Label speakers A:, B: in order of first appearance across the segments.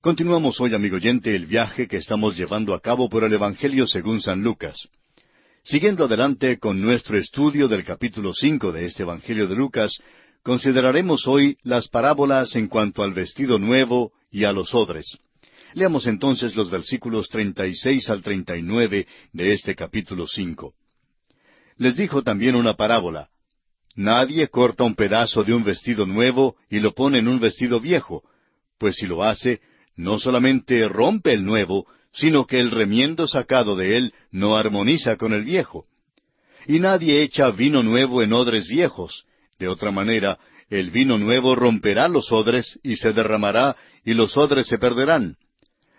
A: Continuamos hoy, amigo oyente, el viaje que estamos llevando a cabo por el Evangelio según San Lucas. Siguiendo adelante con nuestro estudio del capítulo 5 de este Evangelio de Lucas, consideraremos hoy las parábolas en cuanto al vestido nuevo y a los odres. Leamos entonces los versículos 36 al 39 de este capítulo 5. Les dijo también una parábola. Nadie corta un pedazo de un vestido nuevo y lo pone en un vestido viejo, pues si lo hace, no solamente rompe el nuevo, sino que el remiendo sacado de él no armoniza con el viejo. Y nadie echa vino nuevo en odres viejos. De otra manera, el vino nuevo romperá los odres y se derramará, y los odres se perderán.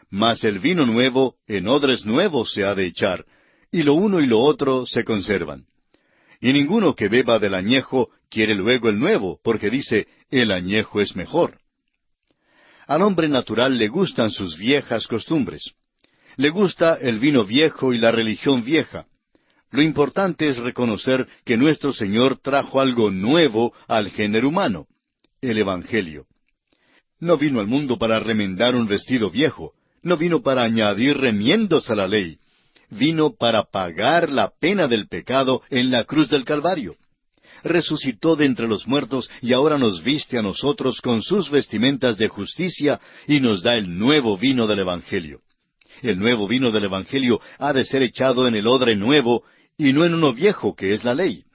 A: Mas el vino nuevo en odres nuevos se ha de echar, y lo uno y lo otro se conservan. Y ninguno que beba del añejo quiere luego el nuevo, porque dice, el añejo es mejor. Al hombre natural le gustan sus viejas costumbres. Le gusta el vino viejo y la religión vieja. Lo importante es reconocer que nuestro Señor trajo algo nuevo al género humano, el Evangelio. No vino al mundo para remendar un vestido viejo, no vino para añadir remiendos a la ley, vino para pagar la pena del pecado en la cruz del Calvario. Resucitó de entre los muertos y ahora nos viste a nosotros con sus vestimentas de justicia y nos da el nuevo vino del Evangelio. El nuevo vino del Evangelio ha de ser echado en el odre nuevo y no en uno viejo, que es la ley.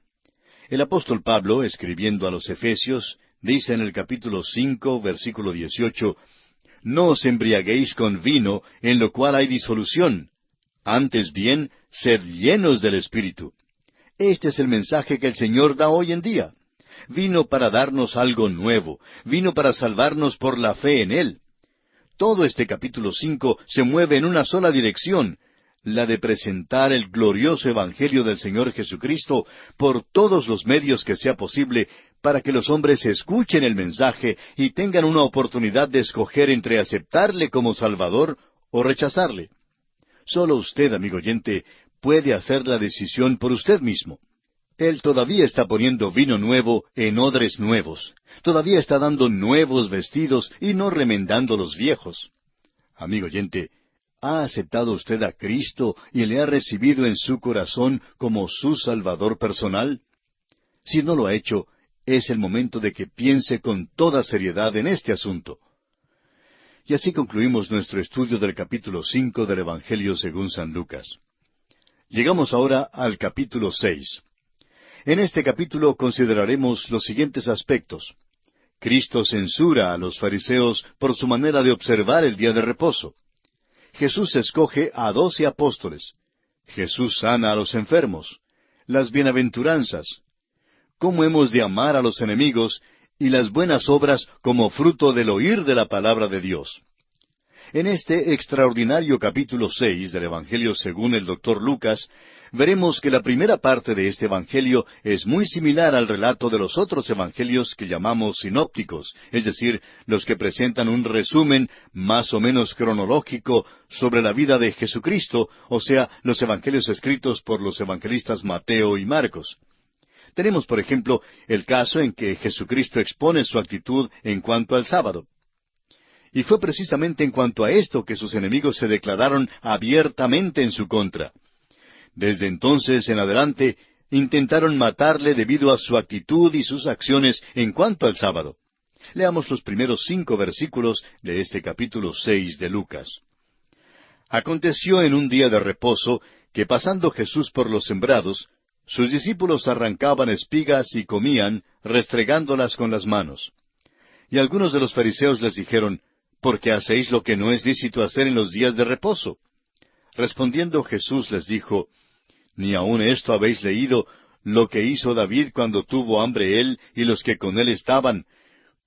A: El apóstol Pablo, escribiendo a los Efesios, dice en el capítulo 5, versículo 18, «No os embriaguéis con vino, en lo cual hay disolución. Antes bien, sed llenos del Espíritu». Este es el mensaje que el Señor da hoy en día. Vino para darnos algo nuevo, vino para salvarnos por la fe en Él. Todo este capítulo 5 se mueve en una sola dirección, la de presentar el glorioso Evangelio del Señor Jesucristo por todos los medios que sea posible, para que los hombres escuchen el mensaje y tengan una oportunidad de escoger entre aceptarle como Salvador o rechazarle. Solo usted, amigo oyente, puede hacer la decisión por usted mismo. Él todavía está poniendo vino nuevo en odres nuevos. Todavía está dando nuevos vestidos y no remendando los viejos. Amigo oyente, ¿ha aceptado usted a Cristo y le ha recibido en su corazón como su Salvador personal? Si no lo ha hecho, es el momento de que piense con toda seriedad en este asunto. Y así concluimos nuestro estudio del capítulo 5 del Evangelio según San Lucas. Llegamos ahora al capítulo 6. En este capítulo consideraremos los siguientes aspectos. Cristo censura a los fariseos por su manera de observar el día de reposo. Jesús escoge a 12 apóstoles. Jesús sana a los enfermos. Las bienaventuranzas. Cómo hemos de amar a los enemigos y las buenas obras como fruto del oír de la palabra de Dios. En este extraordinario capítulo 6 del Evangelio según el Dr. Lucas, veremos que la primera parte de este Evangelio es muy similar al relato de los otros Evangelios que llamamos sinópticos, es decir, los que presentan un resumen más o menos cronológico sobre la vida de Jesucristo, o sea, los Evangelios escritos por los evangelistas Mateo y Marcos. Tenemos, por ejemplo, el caso en que Jesucristo expone su actitud en cuanto al sábado. Y fue precisamente en cuanto a esto que sus enemigos se declararon abiertamente en su contra. Desde entonces en adelante intentaron matarle debido a su actitud y sus acciones en cuanto al sábado. Leamos los primeros 5 versículos de este capítulo 6 de Lucas. Aconteció en un día de reposo que pasando Jesús por los sembrados, sus discípulos arrancaban espigas y comían, restregándolas con las manos. Y algunos de los fariseos les dijeron, ¿por qué hacéis lo que no es lícito hacer en los días de reposo? Respondiendo Jesús les dijo, ¿ni aun esto habéis leído, lo que hizo David cuando tuvo hambre él y los que con él estaban?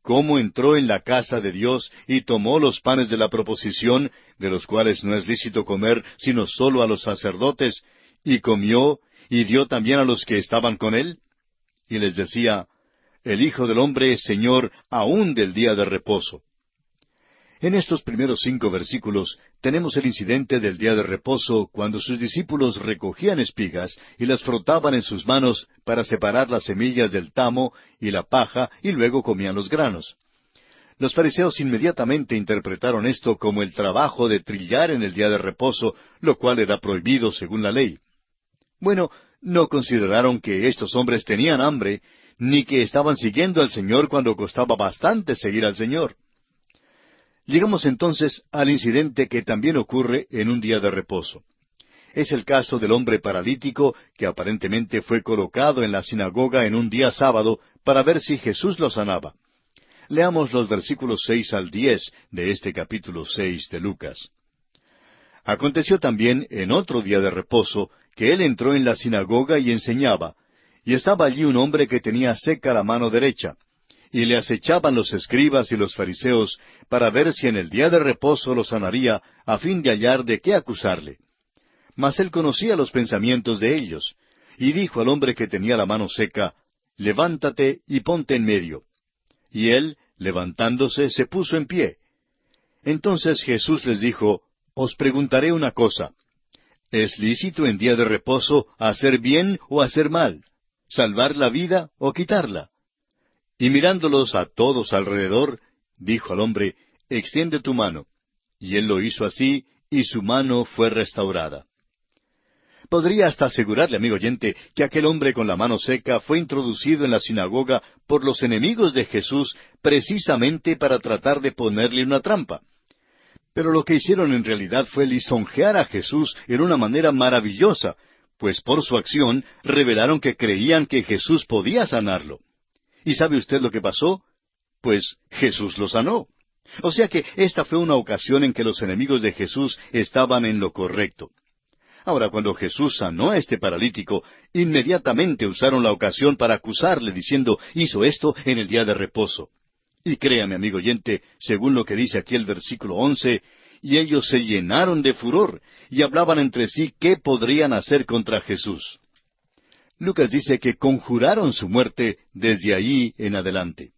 A: ¿Cómo entró en la casa de Dios y tomó los panes de la proposición, de los cuales no es lícito comer, sino sólo a los sacerdotes, y comió, y dio también a los que estaban con él? Y les decía, el Hijo del Hombre es Señor aún del día de reposo. En estos primeros 5 versículos tenemos el incidente del día de reposo cuando sus discípulos recogían espigas y las frotaban en sus manos para separar las semillas del tamo y la paja y luego comían los granos. Los fariseos inmediatamente interpretaron esto como el trabajo de trillar en el día de reposo, lo cual era prohibido según la ley. Bueno, no consideraron que estos hombres tenían hambre, ni que estaban siguiendo al Señor cuando costaba bastante seguir al Señor. Llegamos entonces al incidente que también ocurre en un día de reposo. Es el caso del hombre paralítico que aparentemente fue colocado en la sinagoga en un día sábado para ver si Jesús lo sanaba. Leamos los versículos 6 al 10 de este capítulo 6 de Lucas. Aconteció también en otro día de reposo que él entró en la sinagoga y enseñaba, y estaba allí un hombre que tenía seca la mano derecha, y le acechaban los escribas y los fariseos para ver si en el día de reposo lo sanaría, a fin de hallar de qué acusarle. Mas él conocía los pensamientos de ellos, y dijo al hombre que tenía la mano seca, levántate y ponte en medio. Y él, levantándose, se puso en pie. Entonces Jesús les dijo, os preguntaré una cosa. ¿Es lícito en día de reposo hacer bien o hacer mal? ¿Salvar la vida o quitarla? Y mirándolos a todos alrededor, dijo al hombre, extiende tu mano. Y él lo hizo así, y su mano fue restaurada. Podría hasta asegurarle, amigo oyente, que aquel hombre con la mano seca fue introducido en la sinagoga por los enemigos de Jesús precisamente para tratar de ponerle una trampa. Pero lo que hicieron en realidad fue lisonjear a Jesús en una manera maravillosa, pues por su acción revelaron que creían que Jesús podía sanarlo. ¿Y sabe usted lo que pasó? Pues Jesús lo sanó. O sea que esta fue una ocasión en que los enemigos de Jesús estaban en lo correcto. Ahora, cuando Jesús sanó a este paralítico, inmediatamente usaron la ocasión para acusarle, diciendo, hizo esto en el día de reposo. Y créame, amigo oyente, según lo que dice aquí el versículo 11, y ellos se llenaron de furor, y hablaban entre sí qué podrían hacer contra Jesús. Lucas dice que conjuraron su muerte desde allí en adelante.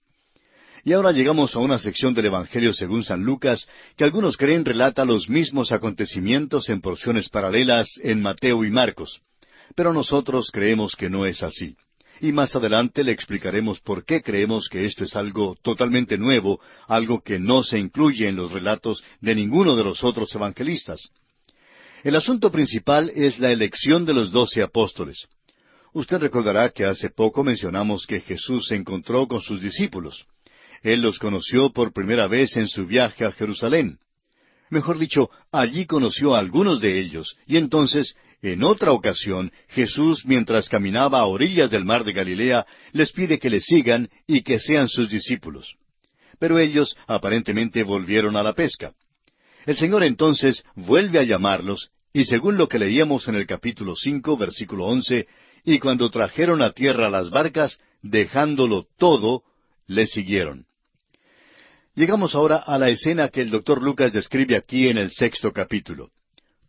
A: Y ahora llegamos a una sección del Evangelio según San Lucas, que algunos creen relata los mismos acontecimientos en porciones paralelas en Mateo y Marcos. Pero nosotros creemos que no es así. Y más adelante le explicaremos por qué creemos que esto es algo totalmente nuevo, algo que no se incluye en los relatos de ninguno de los otros evangelistas. El asunto principal es la elección de los 12 apóstoles. Usted recordará que hace poco mencionamos que Jesús se encontró con sus discípulos. Él los conoció por primera vez en su viaje a Jerusalén. Mejor dicho, allí conoció a algunos de ellos, y entonces, en otra ocasión, Jesús, mientras caminaba a orillas del mar de Galilea, les pide que le sigan y que sean sus discípulos. Pero ellos aparentemente volvieron a la pesca. El Señor entonces vuelve a llamarlos, y según lo que leíamos en el capítulo 5, versículo 11, y cuando trajeron a tierra las barcas, dejándolo todo, le siguieron. Llegamos ahora a la escena que el doctor Lucas describe aquí en el 6º capítulo.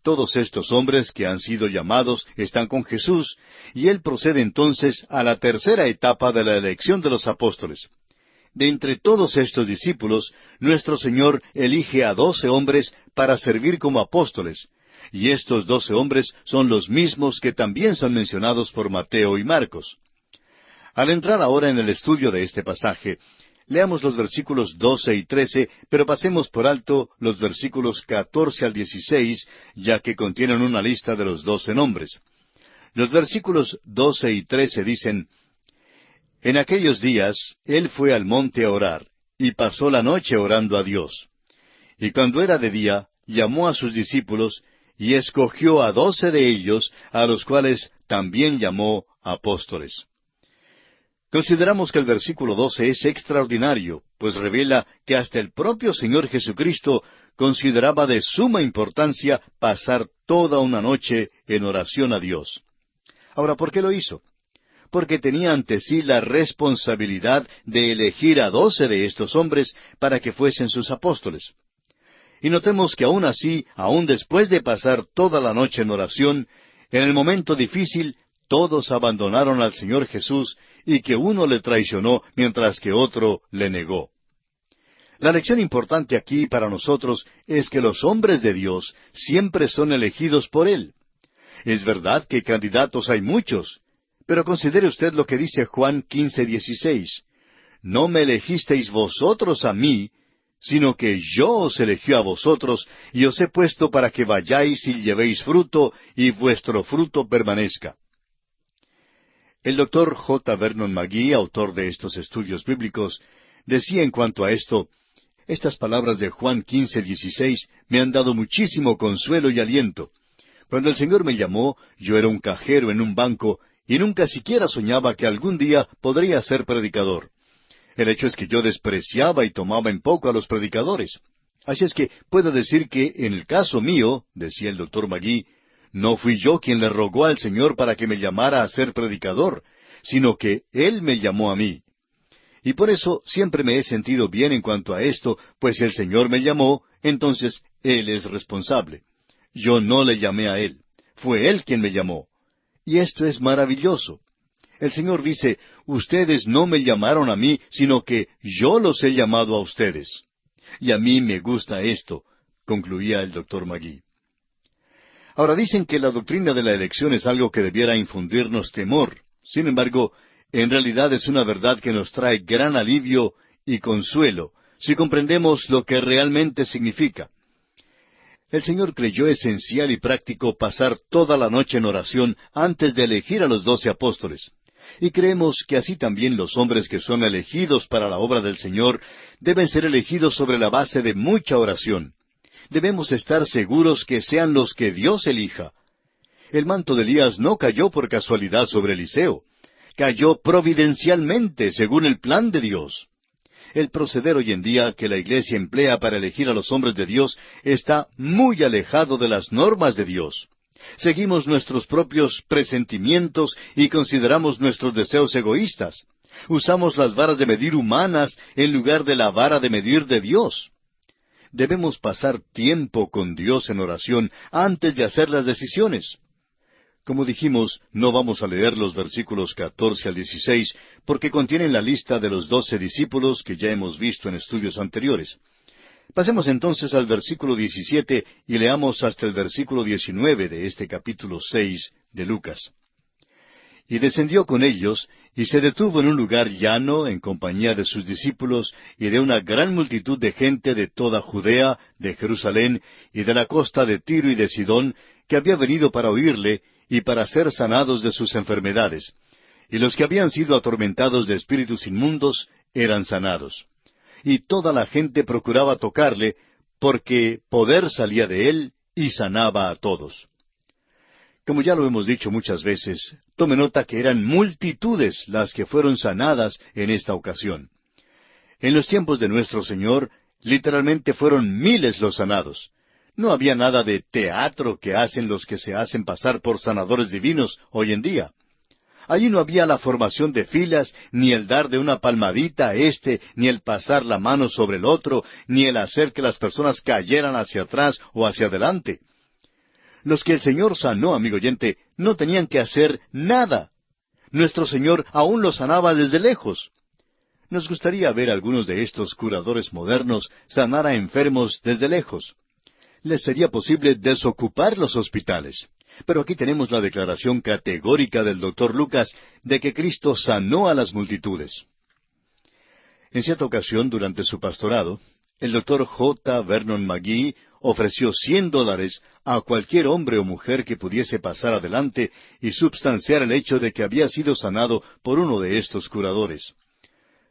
A: Todos estos hombres que han sido llamados están con Jesús, y él procede entonces a la tercera etapa de la elección de los apóstoles. De entre todos estos discípulos, nuestro Señor elige a 12 hombres para servir como apóstoles, y estos 12 hombres son los mismos que también son mencionados por Mateo y Marcos. Al entrar ahora en el estudio de este pasaje, leamos los versículos 12 y 13, pero pasemos por alto los versículos 14 al 16, ya que contienen una lista de los 12 nombres. Los versículos 12 y 13 dicen, En aquellos días él fue al monte a orar, y pasó la noche orando a Dios. Y cuando era de día, llamó a sus discípulos, y escogió a 12 de ellos, a los cuales también llamó apóstoles. Consideramos que el versículo 12 es extraordinario, pues revela que hasta el propio Señor Jesucristo consideraba de suma importancia pasar toda una noche en oración a Dios. Ahora, ¿por qué lo hizo? Porque tenía ante sí la responsabilidad de elegir a 12 de estos hombres para que fuesen sus apóstoles. Y notemos que aún así, aún después de pasar toda la noche en oración, en el momento difícil, todos abandonaron al Señor Jesús y que uno le traicionó mientras que otro le negó. La lección importante aquí para nosotros es que los hombres de Dios siempre son elegidos por Él. Es verdad que candidatos hay muchos, pero considere usted lo que dice Juan 15:16. No me elegisteis vosotros a mí, sino que yo os elegí a vosotros, y os he puesto para que vayáis y llevéis fruto, y vuestro fruto permanezca. El doctor J. Vernon McGee, autor de estos estudios bíblicos, decía en cuanto a esto: estas palabras de Juan 15:16 me han dado muchísimo consuelo y aliento. Cuando el Señor me llamó, yo era un cajero en un banco, y nunca siquiera soñaba que algún día podría ser predicador. El hecho es que yo despreciaba y tomaba en poco a los predicadores. Así es que puedo decir que, en el caso mío, decía el doctor McGee, no fui yo quien le rogó al Señor para que me llamara a ser predicador, sino que Él me llamó a mí. Y por eso siempre me he sentido bien en cuanto a esto, pues si el Señor me llamó, entonces Él es responsable. Yo no le llamé a Él, fue Él quien me llamó. Y esto es maravilloso. El Señor dice: ustedes no me llamaron a mí, sino que yo los he llamado a ustedes. Y a mí me gusta esto, concluía el doctor McGee. Ahora dicen que la doctrina de la elección es algo que debiera infundirnos temor. Sin embargo, en realidad es una verdad que nos trae gran alivio y consuelo, si comprendemos lo que realmente significa. El Señor creyó esencial y práctico pasar toda la noche en oración antes de elegir a los 12 apóstoles. Y creemos que así también los hombres que son elegidos para la obra del Señor deben ser elegidos sobre la base de mucha oración. Debemos estar seguros que sean los que Dios elija. El manto de Elías no cayó por casualidad sobre Eliseo. Cayó providencialmente, según el plan de Dios. El proceder hoy en día que la Iglesia emplea para elegir a los hombres de Dios está muy alejado de las normas de Dios. Seguimos nuestros propios presentimientos y consideramos nuestros deseos egoístas. Usamos las varas de medir humanas en lugar de la vara de medir de Dios. Debemos pasar tiempo con Dios en oración antes de hacer las decisiones. Como dijimos, no vamos a leer los versículos 14 al 16, porque contienen la lista de los 12 discípulos que ya hemos visto en estudios anteriores. Pasemos entonces al versículo 17 y leamos hasta el versículo 19 de este capítulo 6 de Lucas. Y descendió con ellos, y se detuvo en un lugar llano en compañía de sus discípulos y de una gran multitud de gente de toda Judea, de Jerusalén y de la costa de Tiro y de Sidón, que había venido para oírle y para ser sanados de sus enfermedades. Y los que habían sido atormentados de espíritus inmundos eran sanados. Y toda la gente procuraba tocarle, porque poder salía de él y sanaba a todos. Como ya lo hemos dicho muchas veces, tome nota que eran multitudes las que fueron sanadas en esta ocasión. En los tiempos de nuestro Señor, literalmente fueron miles los sanados. No había nada de teatro que hacen los que se hacen pasar por sanadores divinos hoy en día. Allí no había la formación de filas, ni el dar de una palmadita a este, ni el pasar la mano sobre el otro, ni el hacer que las personas cayeran hacia atrás o hacia adelante. Los que el Señor sanó, amigo oyente, no tenían que hacer nada. Nuestro Señor aún los sanaba desde lejos. Nos gustaría ver a algunos de estos curadores modernos sanar a enfermos desde lejos. Les sería posible desocupar los hospitales. Pero aquí tenemos la declaración categórica del doctor Lucas de que Cristo sanó a las multitudes. En cierta ocasión, durante su pastorado, el doctor J. Vernon McGee ofreció $100 a cualquier hombre o mujer que pudiese pasar adelante y substanciar el hecho de que había sido sanado por uno de estos curadores.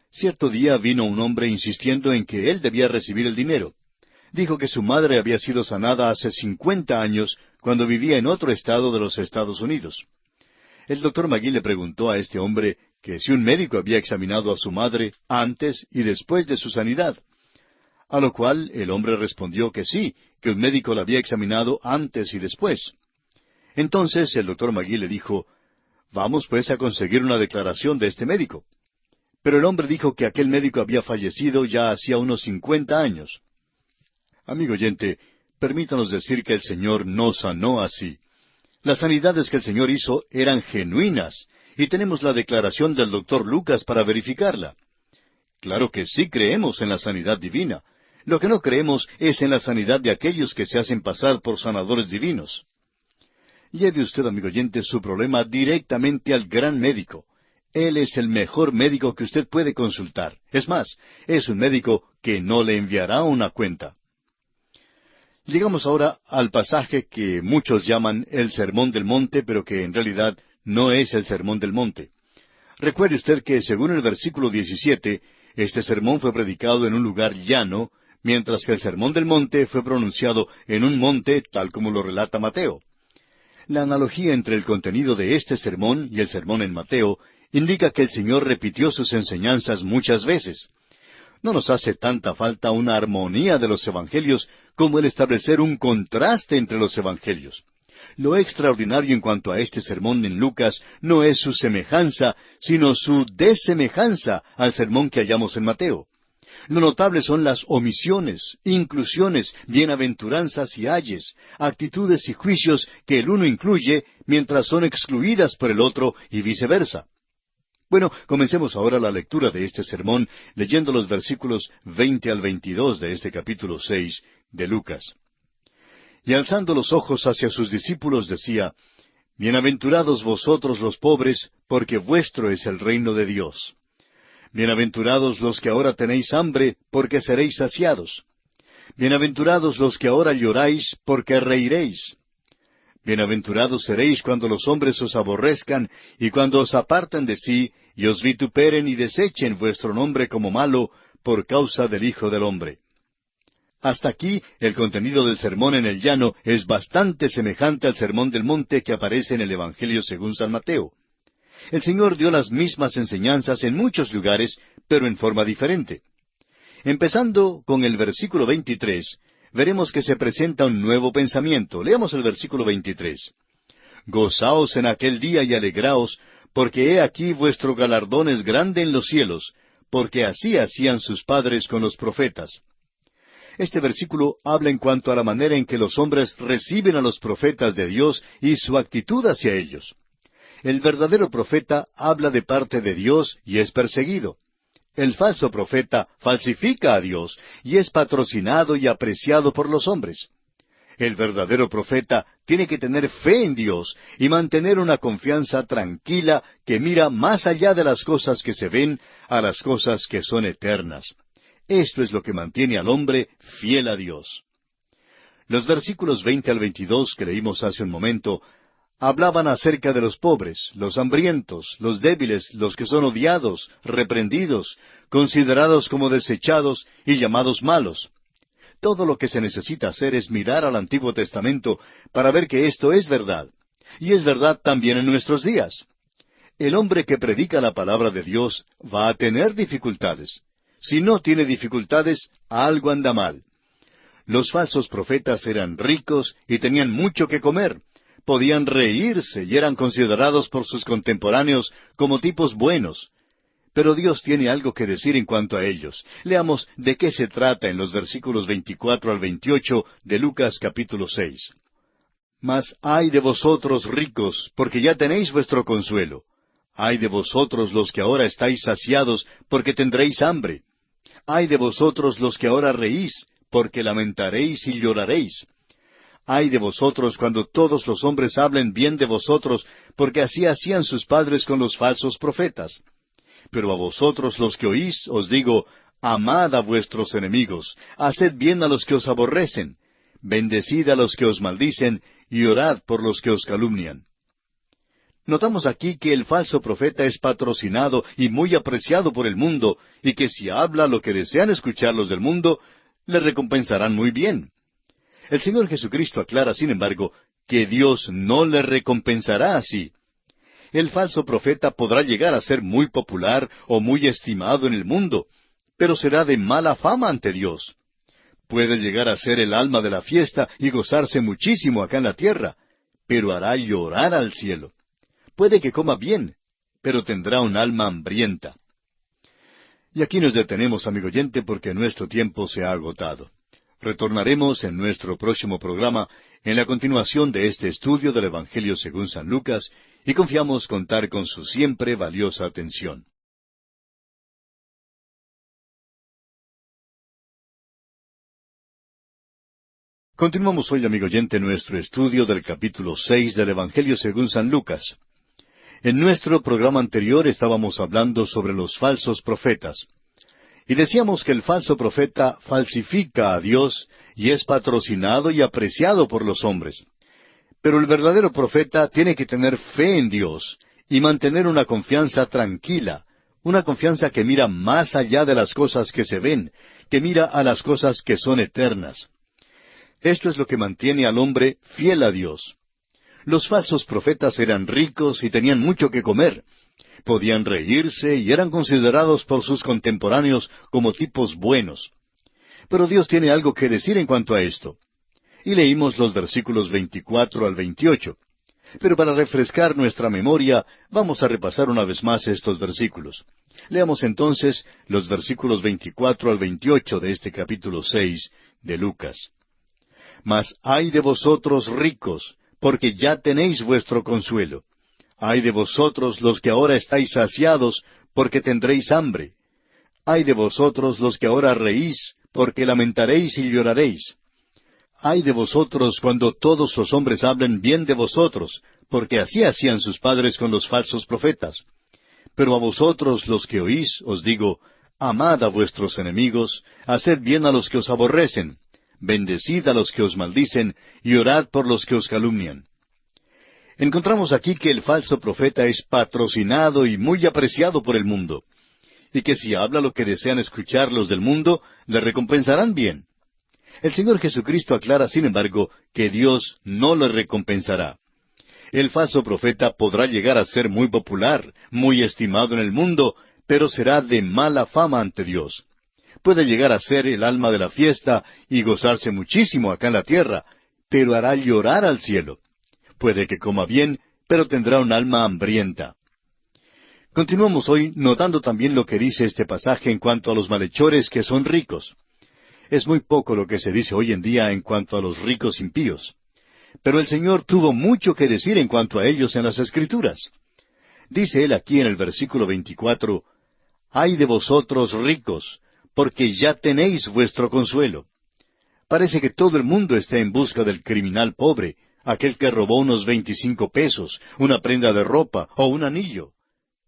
A: Cierto día vino un hombre insistiendo en que él debía recibir el dinero. Dijo que su madre había sido sanada hace 50 años cuando vivía en otro estado de los Estados Unidos. El doctor McGee le preguntó a este hombre que si un médico había examinado a su madre antes y después de su sanidad. A lo cual el hombre respondió que sí, que un médico la había examinado antes y después. Entonces el doctor McGee le dijo: «Vamos pues a conseguir una declaración de este médico». Pero el hombre dijo que aquel médico había fallecido ya hacía unos 50 años. Amigo oyente, permítanos decir que el Señor no sanó así. Las sanidades que el Señor hizo eran genuinas, y tenemos la declaración del doctor Lucas para verificarla. Claro que sí creemos en la sanidad divina. Lo que no creemos es en la sanidad de aquellos que se hacen pasar por sanadores divinos. Lleve usted, amigo oyente, su problema directamente al gran médico. Él es el mejor médico que usted puede consultar. Es más, es un médico que no le enviará una cuenta. Llegamos ahora al pasaje que muchos llaman el Sermón del Monte, pero que en realidad no es el Sermón del Monte. Recuerde usted que según el versículo 17, este sermón fue predicado en un lugar llano, mientras que el Sermón del Monte fue pronunciado en un monte, tal como lo relata Mateo. La analogía entre el contenido de este sermón y el sermón en Mateo indica que el Señor repitió sus enseñanzas muchas veces. No nos hace tanta falta una armonía de los evangelios como el establecer un contraste entre los evangelios. Lo extraordinario en cuanto a este sermón en Lucas no es su semejanza, sino su desemejanza al sermón que hallamos en Mateo. Lo notable son las omisiones, inclusiones, bienaventuranzas y ayes, actitudes y juicios que el uno incluye mientras son excluidas por el otro y viceversa. Bueno, comencemos ahora la lectura de este sermón leyendo los versículos 20 al 22 de este capítulo 6 de Lucas. Y alzando los ojos hacia sus discípulos decía, Bienaventurados vosotros los pobres, porque vuestro es el reino de Dios. Bienaventurados los que ahora tenéis hambre, porque seréis saciados. Bienaventurados los que ahora lloráis, porque reiréis. Bienaventurados seréis cuando los hombres os aborrezcan, y cuando os aparten de sí, y os vituperen y desechen vuestro nombre como malo, por causa del Hijo del Hombre. Hasta aquí, el contenido del sermón en el llano es bastante semejante al sermón del monte que aparece en el Evangelio según San Mateo. El Señor dio las mismas enseñanzas en muchos lugares, pero en forma diferente. Empezando con el versículo 23, veremos que se presenta un nuevo pensamiento. Leamos el versículo 23. Gozaos en aquel día y alegraos, porque he aquí vuestro galardón es grande en los cielos, porque así hacían sus padres con los profetas. Este versículo habla en cuanto a la manera en que los hombres reciben a los profetas de Dios y su actitud hacia ellos. El verdadero profeta habla de parte de Dios y es perseguido. El falso profeta falsifica a Dios y es patrocinado y apreciado por los hombres. El verdadero profeta tiene que tener fe en Dios y mantener una confianza tranquila que mira más allá de las cosas que se ven a las cosas que son eternas. Esto es lo que mantiene al hombre fiel a Dios. Los versículos 20 al 22 que leímos hace un momento hablaban acerca de los pobres, los hambrientos, los débiles, los que son odiados, reprendidos, considerados como desechados y llamados malos. Todo lo que se necesita hacer es mirar al Antiguo Testamento para ver que esto es verdad. Y es verdad también en nuestros días. El hombre que predica la palabra de Dios va a tener dificultades. Si no tiene dificultades, algo anda mal. Los falsos profetas eran ricos y tenían mucho que comer. Podían reírse y eran considerados por sus contemporáneos como tipos buenos. Pero Dios tiene algo que decir en cuanto a ellos. Leamos de qué se trata en los versículos 24 al 28 de Lucas capítulo 6. Mas ay de vosotros ricos, porque ya tenéis vuestro consuelo. Ay de vosotros los que ahora estáis saciados, porque tendréis hambre. Ay de vosotros los que ahora reís, porque lamentaréis y lloraréis. Ay de vosotros cuando todos los hombres hablen bien de vosotros, porque así hacían sus padres con los falsos profetas. Pero a vosotros los que oís os digo, amad a vuestros enemigos, haced bien a los que os aborrecen, bendecid a los que os maldicen, y orad por los que os calumnian. Notamos aquí que el falso profeta es patrocinado y muy apreciado por el mundo, y que si habla lo que desean escuchar los del mundo, le recompensarán muy bien. El Señor Jesucristo aclara, sin embargo, que Dios no le recompensará así. El falso profeta podrá llegar a ser muy popular o muy estimado en el mundo, pero será de mala fama ante Dios. Puede llegar a ser el alma de la fiesta y gozarse muchísimo acá en la tierra, pero hará llorar al cielo. Puede que coma bien, pero tendrá un alma hambrienta. Y aquí nos detenemos, amigo oyente, porque nuestro tiempo se ha agotado. Retornaremos en nuestro próximo programa en la continuación de este estudio del Evangelio según San Lucas y confiamos contar con su siempre valiosa atención. Continuamos hoy, amigo oyente, nuestro estudio del capítulo 6 del Evangelio según San Lucas. En nuestro programa anterior estábamos hablando sobre los falsos profetas. Y decíamos que el falso profeta falsifica a Dios y es patrocinado y apreciado por los hombres. Pero el verdadero profeta tiene que tener fe en Dios y mantener una confianza tranquila, una confianza que mira más allá de las cosas que se ven, que mira a las cosas que son eternas. Esto es lo que mantiene al hombre fiel a Dios. Los falsos profetas eran ricos y tenían mucho que comer. Podían reírse y eran considerados por sus contemporáneos como tipos buenos. Pero Dios tiene algo que decir en cuanto a esto. Y leímos los versículos 24 al 28. Pero para refrescar nuestra memoria, vamos a repasar una vez más estos versículos. Leamos entonces los versículos 24 al 28 de este capítulo 6 de Lucas. Mas ay de vosotros ricos, porque ya tenéis vuestro consuelo. Ay de vosotros los que ahora estáis saciados, porque tendréis hambre. Ay de vosotros los que ahora reís, porque lamentaréis y lloraréis. Ay de vosotros cuando todos los hombres hablen bien de vosotros, porque así hacían sus padres con los falsos profetas. Pero a vosotros los que oís, os digo, amad a vuestros enemigos, haced bien a los que os aborrecen, bendecid a los que os maldicen, y orad por los que os calumnian. Encontramos aquí que el falso profeta es patrocinado y muy apreciado por el mundo, y que si habla lo que desean escuchar los del mundo, le recompensarán bien. El Señor Jesucristo aclara, sin embargo, que Dios no le recompensará. El falso profeta podrá llegar a ser muy popular, muy estimado en el mundo, pero será de mala fama ante Dios. Puede llegar a ser el alma de la fiesta y gozarse muchísimo acá en la tierra, pero hará llorar al cielo. Puede que coma bien, pero tendrá un alma hambrienta. Continuamos hoy notando también lo que dice este pasaje en cuanto a los malhechores que son ricos. Es muy poco lo que se dice hoy en día en cuanto a los ricos impíos. Pero el Señor tuvo mucho que decir en cuanto a ellos en las Escrituras. Dice Él aquí en el versículo 24, «Ay de vosotros ricos, porque ya tenéis vuestro consuelo». Parece que todo el mundo está en busca del criminal pobre, aquel que robó unos 25 pesos, una prenda de ropa o un anillo.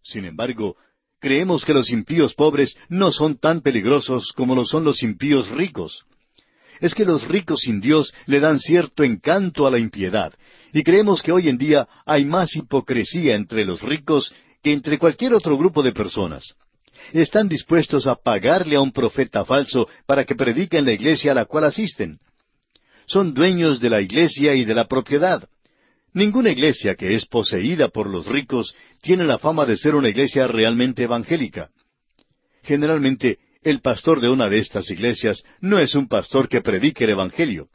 A: Sin embargo, creemos que los impíos pobres no son tan peligrosos como lo son los impíos ricos. Es que los ricos sin Dios le dan cierto encanto a la impiedad, y creemos que hoy en día hay más hipocresía entre los ricos que entre cualquier otro grupo de personas. Están dispuestos a pagarle a un profeta falso para que predique en la iglesia a la cual asisten. Son dueños de la iglesia y de la propiedad. Ninguna iglesia que es poseída por los ricos tiene la fama de ser una iglesia realmente evangélica. Generalmente, el pastor de una de estas iglesias no es un pastor que predique el Evangelio.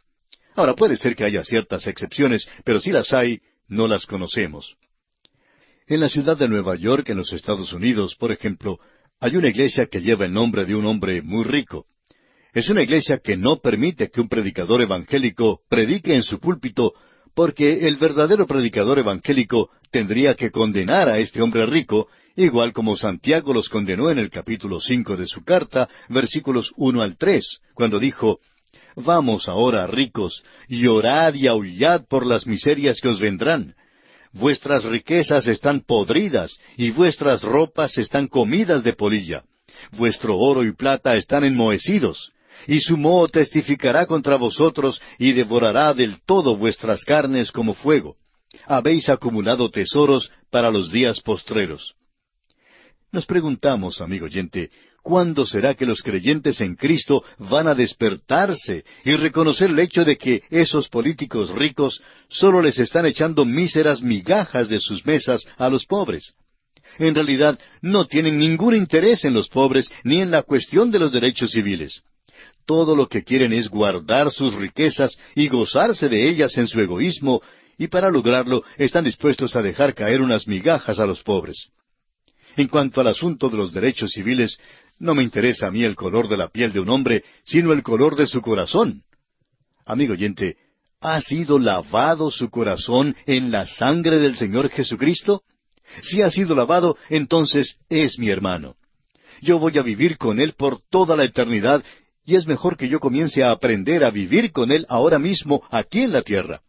A: Ahora, puede ser que haya ciertas excepciones, pero si las hay, no las conocemos. En la ciudad de Nueva York, en los Estados Unidos, por ejemplo, hay una iglesia que lleva el nombre de un hombre muy rico. Es una iglesia que no permite que un predicador evangélico predique en su púlpito, porque el verdadero predicador evangélico tendría que condenar a este hombre rico, igual como Santiago los condenó en el capítulo 5 de su carta, versículos 1 al 3, cuando dijo, «Vamos ahora, ricos, llorad y aullad por las miserias que os vendrán. Vuestras riquezas están podridas, y vuestras ropas están comidas de polilla. Vuestro oro y plata están enmohecidos, y su moho testificará contra vosotros, y devorará del todo vuestras carnes como fuego. Habéis acumulado tesoros para los días postreros». Nos preguntamos, amigo oyente, ¿cuándo será que los creyentes en Cristo van a despertarse y reconocer el hecho de que esos políticos ricos solo les están echando míseras migajas de sus mesas a los pobres? En realidad, no tienen ningún interés en los pobres ni en la cuestión de los derechos civiles. Todo lo que quieren es guardar sus riquezas y gozarse de ellas en su egoísmo, y para lograrlo están dispuestos a dejar caer unas migajas a los pobres. En cuanto al asunto de los derechos civiles, no me interesa a mí el color de la piel de un hombre, sino el color de su corazón. Amigo oyente, ¿ha sido lavado su corazón en la sangre del Señor Jesucristo? Si ha sido lavado, entonces es mi hermano. Yo voy a vivir con Él por toda la eternidad, y es mejor que yo comience a aprender a vivir con Él ahora mismo, aquí en la tierra.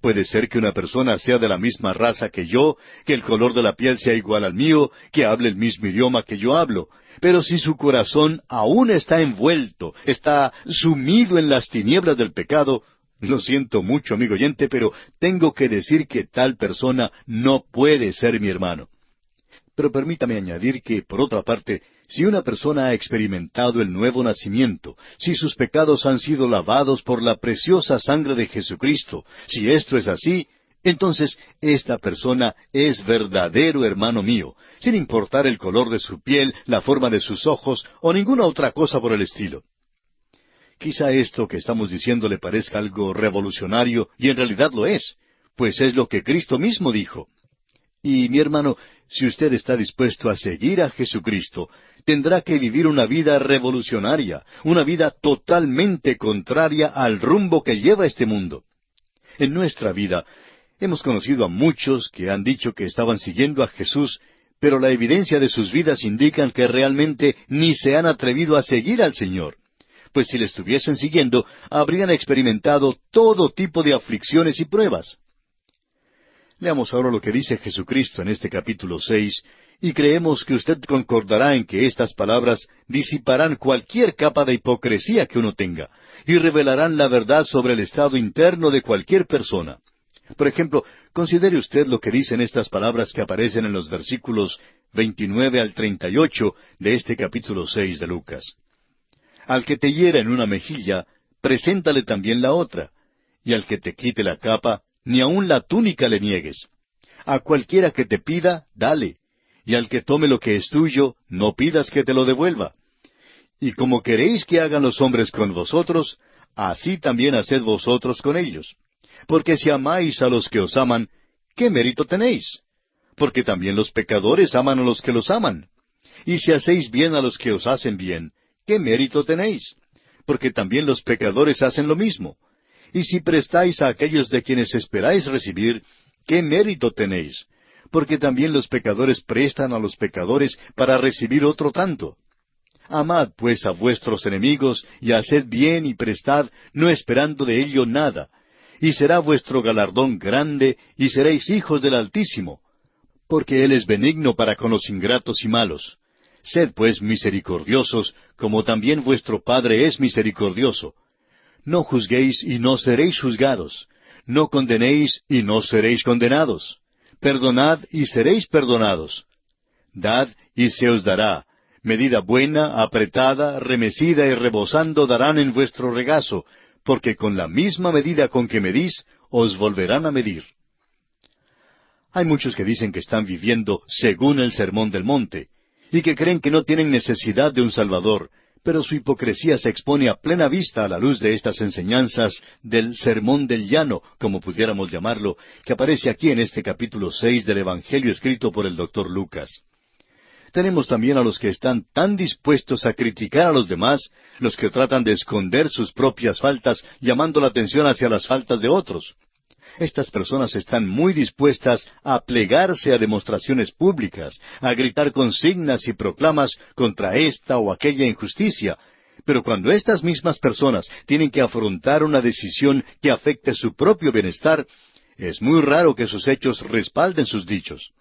A: Puede ser que una persona sea de la misma raza que yo, que el color de la piel sea igual al mío, que hable el mismo idioma que yo hablo, pero si su corazón aún está envuelto, está sumido en las tinieblas del pecado, lo siento mucho, amigo oyente, pero tengo que decir que tal persona no puede ser mi hermano. Pero permítame añadir que, por otra parte, si una persona ha experimentado el nuevo nacimiento, si sus pecados han sido lavados por la preciosa sangre de Jesucristo, si esto es así, entonces esta persona es verdadero hermano mío, sin importar el color de su piel, la forma de sus ojos o ninguna otra cosa por el estilo. Quizá esto que estamos diciendo le parezca algo revolucionario, y en realidad lo es, pues es lo que Cristo mismo dijo. Y mi hermano, si usted está dispuesto a seguir a Jesucristo, tendrá que vivir una vida revolucionaria, una vida totalmente contraria al rumbo que lleva este mundo. En nuestra vida, hemos conocido a muchos que han dicho que estaban siguiendo a Jesús, pero la evidencia de sus vidas indican que realmente ni se han atrevido a seguir al Señor. Pues si le estuviesen siguiendo, habrían experimentado todo tipo de aflicciones y pruebas. Leamos ahora lo que dice Jesucristo en este capítulo 6, y creemos que usted concordará en que estas palabras disiparán cualquier capa de hipocresía que uno tenga, y revelarán la verdad sobre el estado interno de cualquier persona. Por ejemplo, considere usted lo que dicen estas palabras que aparecen en los versículos 29 al 38 de este capítulo 6 de Lucas. Al que te hiera en una mejilla, preséntale también la otra, y al que te quite la capa, ni aun la túnica le niegues. A cualquiera que te pida, dale, y al que tome lo que es tuyo, no pidas que te lo devuelva. Y como queréis que hagan los hombres con vosotros, así también haced vosotros con ellos. Porque si amáis a los que os aman, ¿qué mérito tenéis? Porque también los pecadores aman a los que los aman. Y si hacéis bien a los que os hacen bien, ¿qué mérito tenéis? Porque también los pecadores hacen lo mismo. Y si prestáis a aquellos de quienes esperáis recibir, ¿qué mérito tenéis? Porque también los pecadores prestan a los pecadores para recibir otro tanto. Amad pues a vuestros enemigos, y haced bien y prestad, no esperando de ello nada. Y será vuestro galardón grande, y seréis hijos del Altísimo, porque Él es benigno para con los ingratos y malos. Sed pues misericordiosos, como también vuestro Padre es misericordioso. No juzguéis y no seréis juzgados. No condenéis y no seréis condenados. Perdonad y seréis perdonados. Dad y se os dará. Medida buena, apretada, remecida y rebosando darán en vuestro regazo, porque con la misma medida con que medís, os volverán a medir. Hay muchos que dicen que están viviendo según el Sermón del Monte, y que creen que no tienen necesidad de un Salvador, pero su hipocresía se expone a plena vista a la luz de estas enseñanzas del Sermón del Llano, como pudiéramos llamarlo, que aparece aquí en este capítulo 6 del Evangelio escrito por el Dr. Lucas. Tenemos también a los que están tan dispuestos a criticar a los demás, los que tratan de esconder sus propias faltas, llamando la atención hacia las faltas de otros. Estas personas están muy dispuestas a plegarse a demostraciones públicas, a gritar consignas y proclamas contra esta o aquella injusticia, pero cuando estas mismas personas tienen que afrontar una decisión que afecte su propio bienestar, es muy raro que sus hechos respalden sus dichos.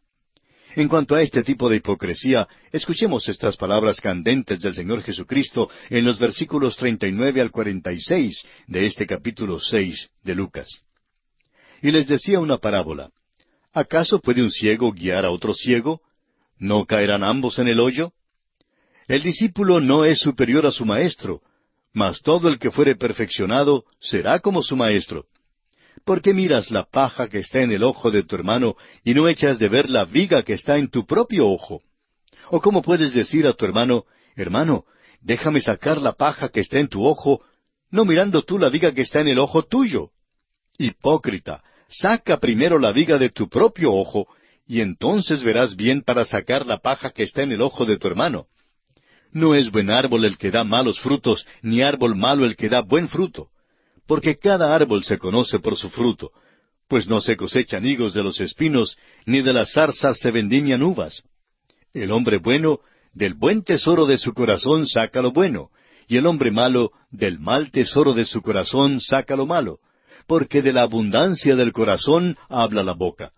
A: En cuanto a este tipo de hipocresía, escuchemos estas palabras candentes del Señor Jesucristo en los versículos 39 al 46 de este capítulo 6 de Lucas. Y les decía una parábola. ¿Acaso puede un ciego guiar a otro ciego? ¿No caerán ambos en el hoyo? El discípulo no es superior a su maestro, mas todo el que fuere perfeccionado será como su maestro. ¿Por qué miras la paja que está en el ojo de tu hermano y no echas de ver la viga que está en tu propio ojo? ¿O cómo puedes decir a tu hermano, hermano, déjame sacar la paja que está en tu ojo, no mirando tú la viga que está en el ojo tuyo? Hipócrita, saca primero la viga de tu propio ojo, y entonces verás bien para sacar la paja que está en el ojo de tu hermano. No es buen árbol el que da malos frutos, ni árbol malo el que da buen fruto. Porque cada árbol se conoce por su fruto, pues no se cosechan higos de los espinos, ni de las zarzas se vendimian uvas. El hombre bueno, del buen tesoro de su corazón saca lo bueno, y el hombre malo, del mal tesoro de su corazón saca lo malo, porque de la abundancia del corazón habla la boca.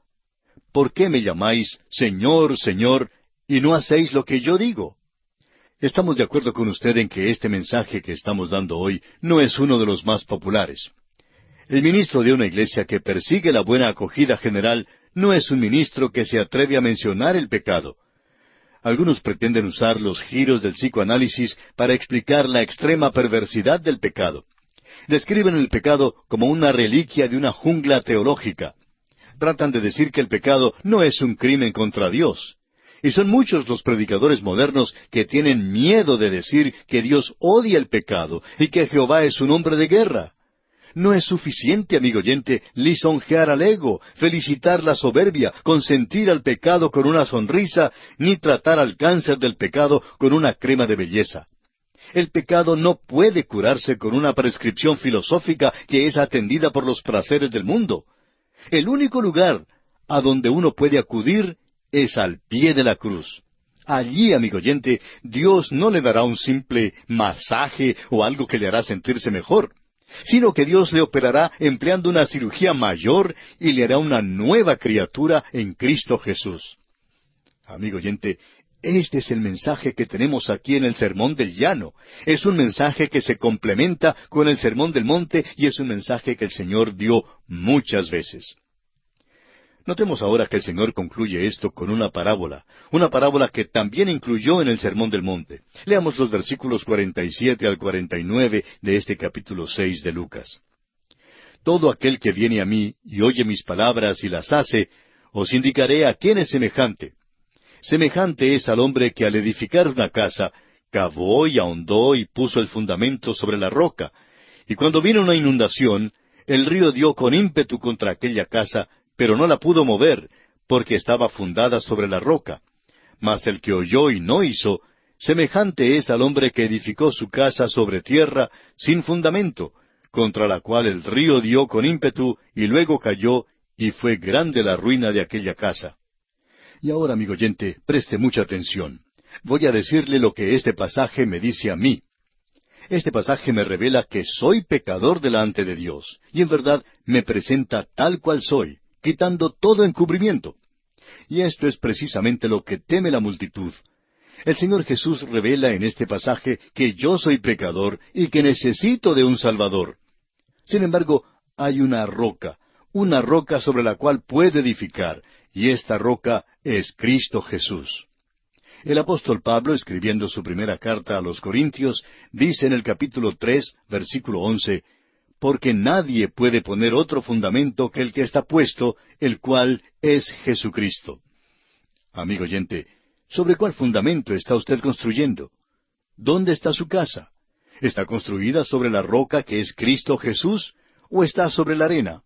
A: ¿Por qué me llamáis Señor, Señor, y no hacéis lo que yo digo? Estamos de acuerdo con usted en que este mensaje que estamos dando hoy no es uno de los más populares. El ministro de una iglesia que persigue la buena acogida general no es un ministro que se atreve a mencionar el pecado. Algunos pretenden usar los giros del psicoanálisis para explicar la extrema perversidad del pecado. Describen el pecado como una reliquia de una jungla teológica. Tratan de decir que el pecado no es un crimen contra Dios. Y son muchos los predicadores modernos que tienen miedo de decir que Dios odia el pecado y que Jehová es un hombre de guerra. No es suficiente, amigo oyente, lisonjear al ego, felicitar la soberbia, consentir al pecado con una sonrisa, ni tratar al cáncer del pecado con una crema de belleza. El pecado no puede curarse con una prescripción filosófica que es atendida por los placeres del mundo. El único lugar a donde uno puede acudir es al pie de la cruz. Allí, amigo oyente, Dios no le dará un simple masaje o algo que le hará sentirse mejor, sino que Dios le operará empleando una cirugía mayor y le hará una nueva criatura en Cristo Jesús. Amigo oyente, este es el mensaje que tenemos aquí en el Sermón del Llano. Es un mensaje que se complementa con el Sermón del Monte y es un mensaje que el Señor dio muchas veces. Notemos ahora que el Señor concluye esto con una parábola que también incluyó en el Sermón del Monte. Leamos los versículos 47 al 49 de este capítulo 6 de Lucas. Todo aquel que viene a mí y oye mis palabras y las hace, os indicaré a quién es semejante. Semejante es al hombre que al edificar una casa, cavó y ahondó y puso el fundamento sobre la roca. Y cuando vino una inundación, el río dio con ímpetu contra aquella casa, pero no la pudo mover, porque estaba fundada sobre la roca. Mas el que oyó y no hizo, semejante es al hombre que edificó su casa sobre tierra, sin fundamento, contra la cual el río dio con ímpetu, y luego cayó, y fue grande la ruina de aquella casa. Y ahora, amigo oyente, preste mucha atención. Voy a decirle lo que este pasaje me dice a mí. Este pasaje me revela que soy pecador delante de Dios, y en verdad me presenta tal cual soy, quitando todo encubrimiento. Y esto es precisamente lo que teme la multitud. El Señor Jesús revela en este pasaje que yo soy pecador y que necesito de un Salvador. Sin embargo, hay una roca sobre la cual puedo edificar, y esta roca es Cristo Jesús. El apóstol Pablo, escribiendo su primera carta a los Corintios, dice en el capítulo 3, versículo 11, porque nadie puede poner otro fundamento que el que está puesto, el cual es Jesucristo. Amigo oyente, ¿sobre cuál fundamento está usted construyendo? ¿Dónde está su casa? ¿Está construida sobre la roca que es Cristo Jesús, o está sobre la arena?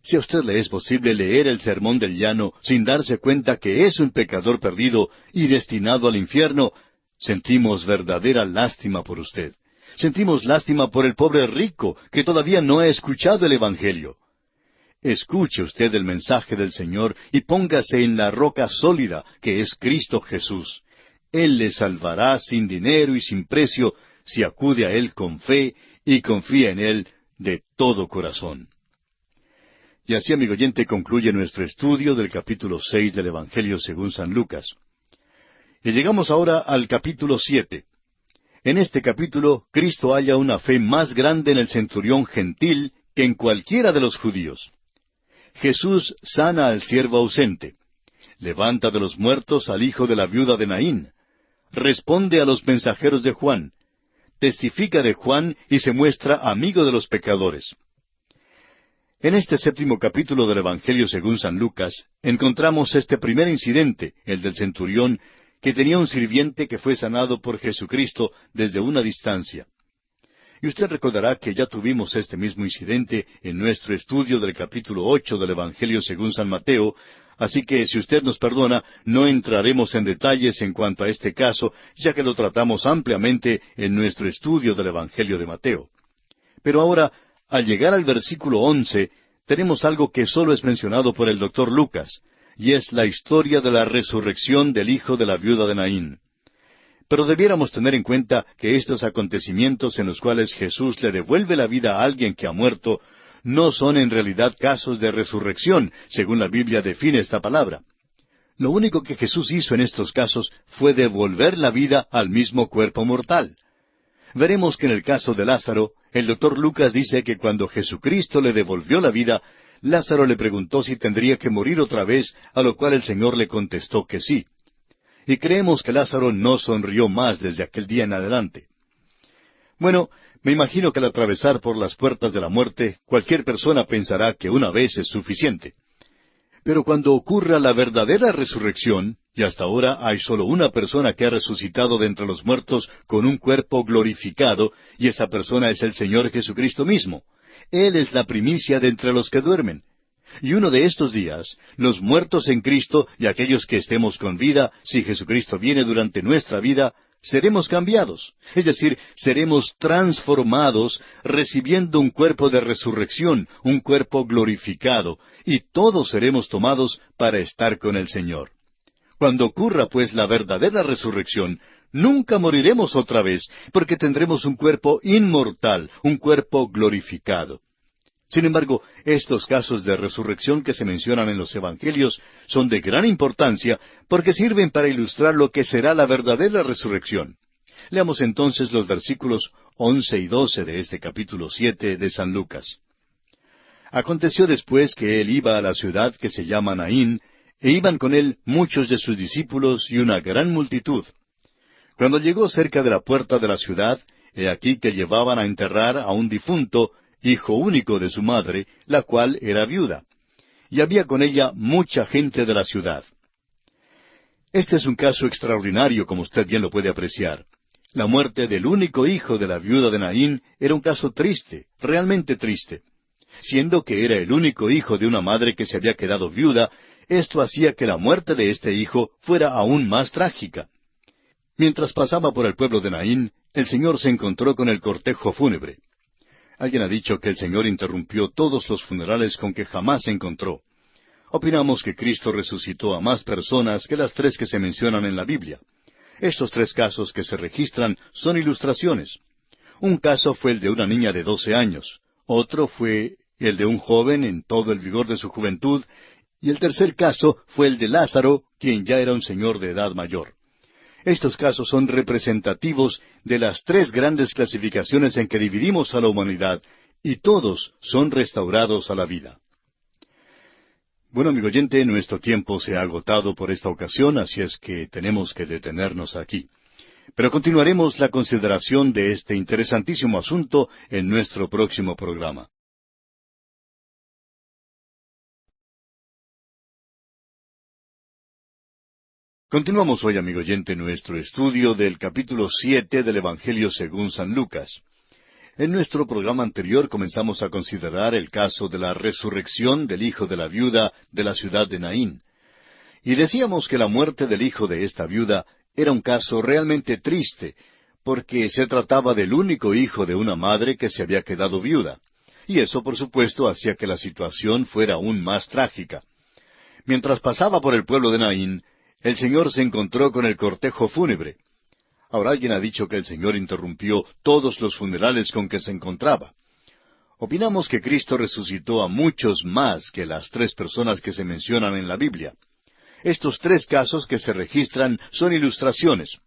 A: Si a usted le es posible leer el Sermón del Llano sin darse cuenta que es un pecador perdido y destinado al infierno, sentimos verdadera lástima por usted. Sentimos lástima por el pobre rico que todavía no ha escuchado el Evangelio. Escuche usted el mensaje del Señor y póngase en la roca sólida que es Cristo Jesús. Él le salvará sin dinero y sin precio si acude a Él con fe y confía en Él de todo corazón. Y así, amigo oyente, concluye nuestro estudio del capítulo 6 del Evangelio según San Lucas. Y llegamos ahora al capítulo 7. En este capítulo, Cristo halla una fe más grande en el centurión gentil que en cualquiera de los judíos. Jesús sana al siervo ausente. Levanta de los muertos al hijo de la viuda de Naín. Responde a los mensajeros de Juan. Testifica de Juan y se muestra amigo de los pecadores. En este 7º capítulo del Evangelio según San Lucas, encontramos este primer incidente, el del centurión, que tenía un sirviente que fue sanado por Jesucristo desde una distancia. Y usted recordará que ya tuvimos este mismo incidente en nuestro estudio del capítulo 8 del Evangelio según San Mateo, así que si usted nos perdona, no entraremos en detalles en cuanto a este caso, ya que lo tratamos ampliamente en nuestro estudio del Evangelio de Mateo. Pero ahora, al llegar al versículo 11, tenemos algo que solo es mencionado por el Dr. Lucas, y es la historia de la resurrección del hijo de la viuda de Naín. Pero debiéramos tener en cuenta que estos acontecimientos en los cuales Jesús le devuelve la vida a alguien que ha muerto, no son en realidad casos de resurrección, según la Biblia define esta palabra. Lo único que Jesús hizo en estos casos fue devolver la vida al mismo cuerpo mortal. Veremos que en el caso de Lázaro, el doctor Lucas dice que cuando Jesucristo le devolvió la vida, Lázaro le preguntó si tendría que morir otra vez, a lo cual el Señor le contestó que sí. Y creemos que Lázaro no sonrió más desde aquel día en adelante. Bueno, me imagino que al atravesar por las puertas de la muerte, cualquier persona pensará que una vez es suficiente. Pero cuando ocurra la verdadera resurrección, y hasta ahora hay solo una persona que ha resucitado de entre los muertos con un cuerpo glorificado, y esa persona es el Señor Jesucristo mismo. Él es la primicia de entre los que duermen. Y uno de estos días, los muertos en Cristo y aquellos que estemos con vida, si Jesucristo viene durante nuestra vida, seremos cambiados. Es decir, seremos transformados, recibiendo un cuerpo de resurrección, un cuerpo glorificado, y todos seremos tomados para estar con el Señor. Cuando ocurra, pues, la verdadera resurrección, nunca moriremos otra vez, porque tendremos un cuerpo inmortal, un cuerpo glorificado. Sin embargo, estos casos de resurrección que se mencionan en los Evangelios son de gran importancia porque sirven para ilustrar lo que será la verdadera resurrección. Leamos entonces los versículos 11 y 12 de este capítulo 7 de San Lucas. Aconteció después que él iba a la ciudad que se llama Naín, e iban con él muchos de sus discípulos y una gran multitud. Cuando llegó cerca de la puerta de la ciudad, he aquí que llevaban a enterrar a un difunto, hijo único de su madre, la cual era viuda. Y había con ella mucha gente de la ciudad. Este es un caso extraordinario, como usted bien lo puede apreciar. La muerte del único hijo de la viuda de Naín era un caso triste, realmente triste. Siendo que era el único hijo de una madre que se había quedado viuda, esto hacía que la muerte de este hijo fuera aún más trágica. Mientras pasaba por el pueblo de Naín, el Señor se encontró con el cortejo fúnebre. Alguien ha dicho que el Señor interrumpió todos los funerales con que jamás se encontró. Opinamos que Cristo resucitó a más personas que las tres que se mencionan en la Biblia. Estos tres casos que se registran son ilustraciones. Un caso fue el de una niña de 12 años, otro fue el de un joven en todo el vigor de su juventud, y el tercer caso fue el de Lázaro, quien ya era un señor de edad mayor. Estos casos son representativos de las tres grandes clasificaciones en que dividimos a la humanidad, y todos son restaurados a la vida. Bueno, amigo oyente, nuestro tiempo se ha agotado por esta ocasión, así es que tenemos que detenernos aquí. Pero continuaremos la consideración de este interesantísimo asunto en nuestro próximo programa. Continuamos hoy, amigo oyente, nuestro estudio del capítulo 7 del Evangelio según San Lucas. En nuestro programa anterior comenzamos a considerar el caso de la resurrección del hijo de la viuda de la ciudad de Naín. Y decíamos que la muerte del hijo de esta viuda era un caso realmente triste, porque se trataba del único hijo de una madre que se había quedado viuda. Y eso, por supuesto, hacía que la situación fuera aún más trágica. Mientras pasaba por el pueblo de Naín, el Señor se encontró con el cortejo fúnebre. Ahora alguien ha dicho que el Señor interrumpió todos los funerales con que se encontraba. Opinamos que Cristo resucitó a muchos más que las tres personas que se mencionan en la Biblia. Estos tres casos que se registran son ilustraciones.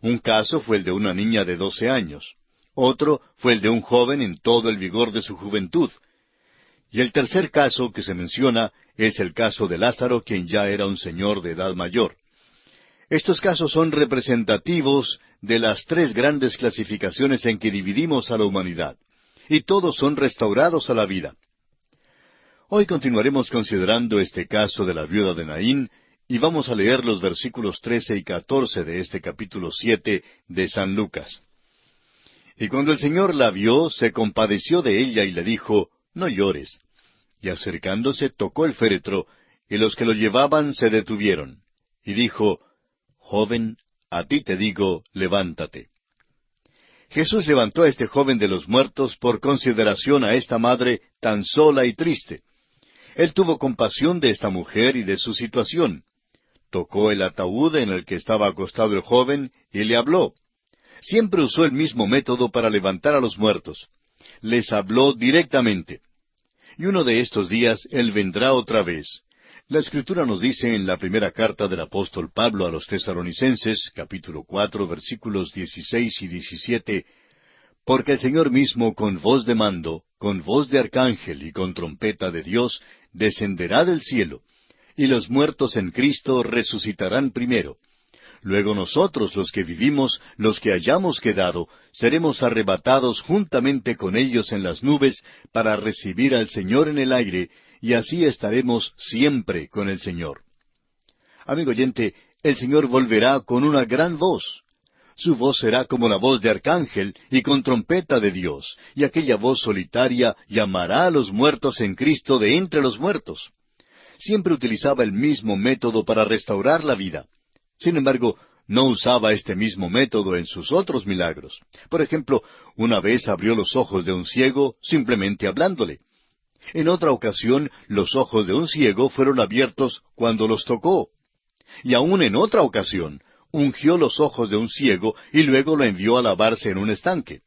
A: Un caso fue el de una niña de 12 años. Otro fue el de un joven en todo el vigor de su juventud. Y el tercer caso que se menciona es el caso de Lázaro, quien ya era un señor de edad mayor. Estos casos son representativos de las tres grandes clasificaciones en que dividimos a la humanidad, y todos son restaurados a la vida. Hoy continuaremos considerando este caso de la viuda de Naín, y vamos a leer los versículos 13 y 14 de este capítulo 7 de San Lucas. Y cuando el Señor la vio, se compadeció de ella y le dijo, «No llores». Y acercándose tocó el féretro, y los que lo llevaban se detuvieron. Y dijo, «Joven, a ti te digo, levántate». Jesús levantó a este joven de los muertos por consideración a esta madre tan sola y triste. Él tuvo compasión de esta mujer y de su situación. Tocó el ataúd en el que estaba acostado el joven y le habló. Siempre usó el mismo método para levantar a los muertos. Les habló directamente. Y uno de estos días Él vendrá otra vez. La Escritura nos dice en la primera carta del apóstol Pablo a los Tesalonicenses, capítulo 4, versículos 16 y 17, porque el Señor mismo con voz de mando, con voz de arcángel y con trompeta de Dios, descenderá del cielo, y los muertos en Cristo resucitarán primero. Luego nosotros, los que vivimos, los que hayamos quedado, seremos arrebatados juntamente con ellos en las nubes para recibir al Señor en el aire, y así estaremos siempre con el Señor. Amigo oyente, el Señor volverá con una gran voz. Su voz será como la voz de arcángel y con trompeta de Dios, y aquella voz solitaria llamará a los muertos en Cristo de entre los muertos. Siempre utilizaba el mismo método para restaurar la vida. Sin embargo, no usaba este mismo método en sus otros milagros. Por ejemplo, una vez abrió los ojos de un ciego simplemente hablándole. En otra ocasión, los ojos de un ciego fueron abiertos cuando los tocó. Y aún en otra ocasión, ungió los ojos de un ciego y luego lo envió a lavarse en un estanque.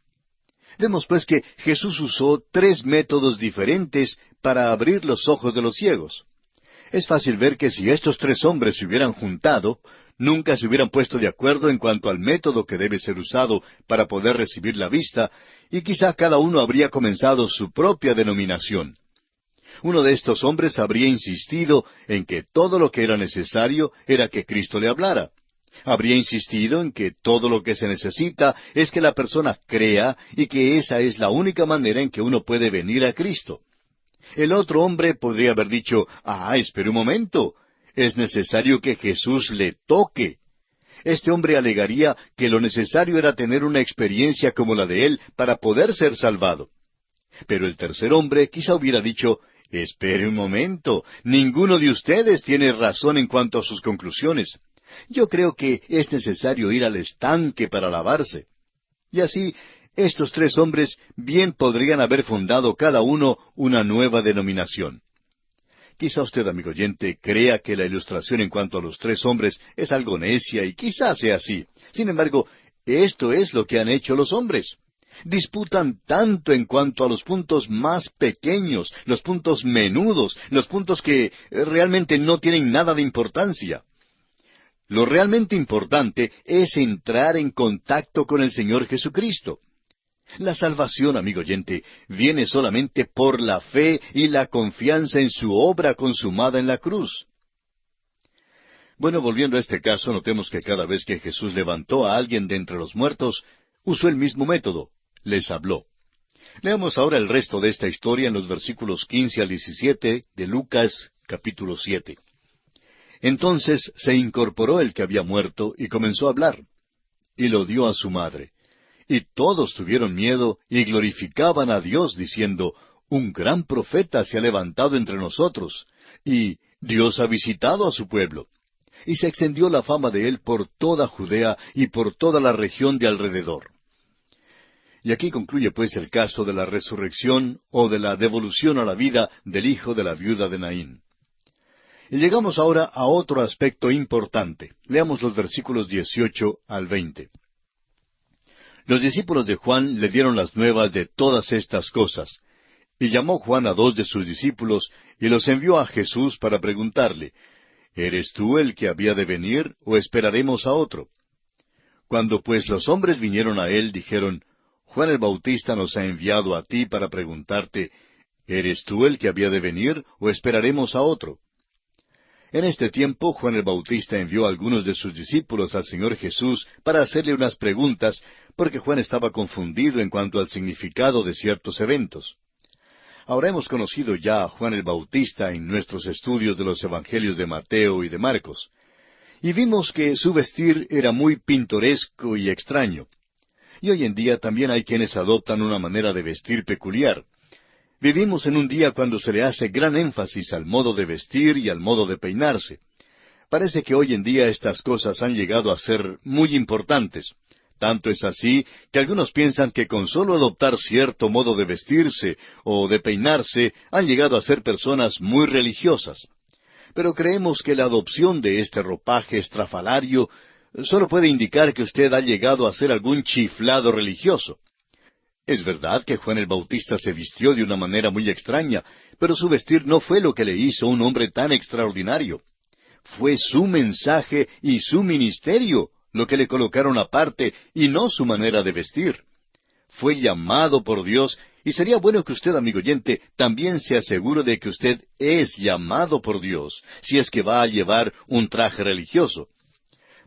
A: Vemos pues que Jesús usó 3 métodos diferentes para abrir los ojos de los ciegos. Es fácil ver que si estos 3 hombres se hubieran juntado, nunca se hubieran puesto de acuerdo en cuanto al método que debe ser usado para poder recibir la vista, y quizá cada uno habría comenzado su propia denominación. Uno de estos hombres habría insistido en que todo lo que era necesario era que Cristo le hablara. Habría insistido en que todo lo que se necesita es que la persona crea y que esa es la única manera en que uno puede venir a Cristo. El otro hombre podría haber dicho, espere un momento, es necesario que Jesús le toque. Este hombre alegaría que lo necesario era tener una experiencia como la de él para poder ser salvado. Pero el tercer hombre quizá hubiera dicho, espere un momento, ninguno de ustedes tiene razón en cuanto a sus conclusiones. Yo creo que es necesario ir al estanque para lavarse. Y así, estos 3 hombres bien podrían haber fundado cada uno una nueva denominación. Quizá usted, amigo oyente, crea que la ilustración en cuanto a los 3 hombres es algo necia y quizá sea así. Sin embargo, esto es lo que han hecho los hombres. Disputan tanto en cuanto a los puntos más pequeños, los puntos menudos, los puntos que realmente no tienen nada de importancia. Lo realmente importante es entrar en contacto con el Señor Jesucristo. La salvación, amigo oyente, viene solamente por la fe y la confianza en su obra consumada en la cruz. Bueno, volviendo a este caso, notemos que cada vez que Jesús levantó a alguien de entre los muertos, usó el mismo método, les habló. Leamos ahora el resto de esta historia en los versículos 15 al 17 de Lucas, capítulo 7. Entonces se incorporó el que había muerto y comenzó a hablar, y lo dio a su madre. Y todos tuvieron miedo y glorificaban a Dios, diciendo, un gran profeta se ha levantado entre nosotros, y Dios ha visitado a su pueblo. Y se extendió la fama de él por toda Judea y por toda la región de alrededor. Y aquí concluye pues el caso de la resurrección o de la devolución a la vida del hijo de la viuda de Naín. Y llegamos ahora a otro aspecto importante. Leamos los versículos 18 al 20. Los discípulos de Juan le dieron las nuevas de todas estas cosas. Y llamó Juan a 2 de sus discípulos y los envió a Jesús para preguntarle, ¿eres tú el que había de venir o esperaremos a otro? Cuando pues los hombres vinieron a él, dijeron, Juan el Bautista nos ha enviado a ti para preguntarte, ¿eres tú el que había de venir o esperaremos a otro? En este tiempo, Juan el Bautista envió a algunos de sus discípulos al Señor Jesús para hacerle unas preguntas, porque Juan estaba confundido en cuanto al significado de ciertos eventos. Ahora hemos conocido ya a Juan el Bautista en nuestros estudios de los Evangelios de Mateo y de Marcos, y vimos que su vestir era muy pintoresco y extraño. Y hoy en día también hay quienes adoptan una manera de vestir peculiar. Vivimos en un día cuando se le hace gran énfasis al modo de vestir y al modo de peinarse. Parece que hoy en día estas cosas han llegado a ser muy importantes. Tanto es así que algunos piensan que con solo adoptar cierto modo de vestirse o de peinarse han llegado a ser personas muy religiosas. Pero creemos que la adopción de este ropaje estrafalario solo puede indicar que usted ha llegado a ser algún chiflado religioso. Es verdad que Juan el Bautista se vistió de una manera muy extraña, pero su vestir no fue lo que le hizo un hombre tan extraordinario. Fue su mensaje y su ministerio lo que le colocaron aparte y no su manera de vestir. Fue llamado por Dios, y sería bueno que usted, amigo oyente, también se asegure de que usted es llamado por Dios, si es que va a llevar un traje religioso.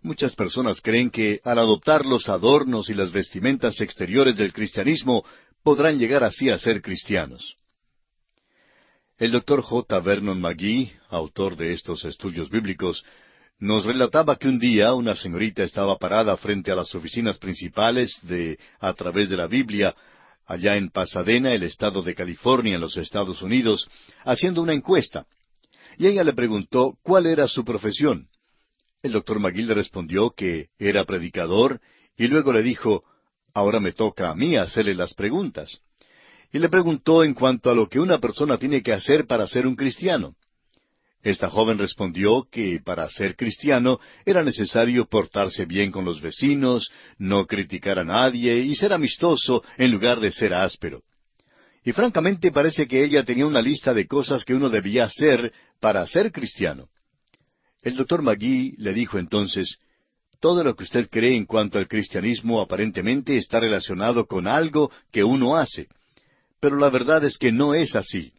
A: Muchas personas creen que al adoptar los adornos y las vestimentas exteriores del cristianismo, podrán llegar así a ser cristianos. El Dr. J. Vernon McGee, autor de estos estudios bíblicos, nos relataba que un día una señorita estaba parada frente a las oficinas principales de A Través de la Biblia, allá en Pasadena, el estado de California, en los Estados Unidos, haciendo una encuesta. Y ella le preguntó cuál era su profesión. El Dr. McGee le respondió que era predicador, y luego le dijo, ahora me toca a mí hacerle las preguntas. Y le preguntó en cuanto a lo que una persona tiene que hacer para ser un cristiano. Esta joven respondió que para ser cristiano era necesario portarse bien con los vecinos, no criticar a nadie y ser amistoso en lugar de ser áspero. Y francamente parece que ella tenía una lista de cosas que uno debía hacer para ser cristiano. El Dr. McGee le dijo entonces, todo lo que usted cree en cuanto al cristianismo aparentemente está relacionado con algo que uno hace. Pero la verdad es que no es así.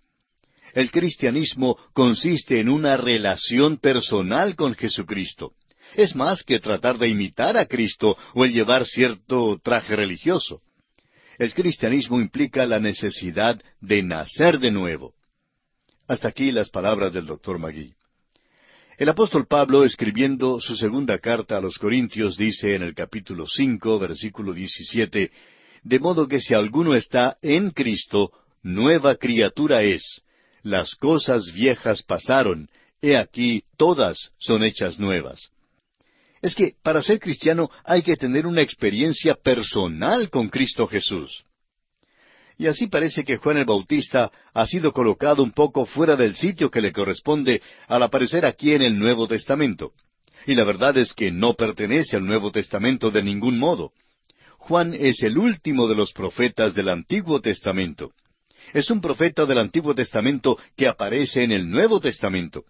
A: El cristianismo consiste en una relación personal con Jesucristo. Es más que tratar de imitar a Cristo o el llevar cierto traje religioso. El cristianismo implica la necesidad de nacer de nuevo. Hasta aquí las palabras del Dr. McGee. El apóstol Pablo, escribiendo su segunda carta a los Corintios, dice en el capítulo 5, versículo 17, de modo que si alguno está en Cristo, nueva criatura es. Las cosas viejas pasaron, he aquí todas son hechas nuevas. Es que para ser cristiano hay que tener una experiencia personal con Cristo Jesús. Y así parece que Juan el Bautista ha sido colocado un poco fuera del sitio que le corresponde al aparecer aquí en el Nuevo Testamento. Y la verdad es que no pertenece al Nuevo Testamento de ningún modo. Juan es el último de los profetas del Antiguo Testamento. Es un profeta del Antiguo Testamento que aparece en el Nuevo Testamento.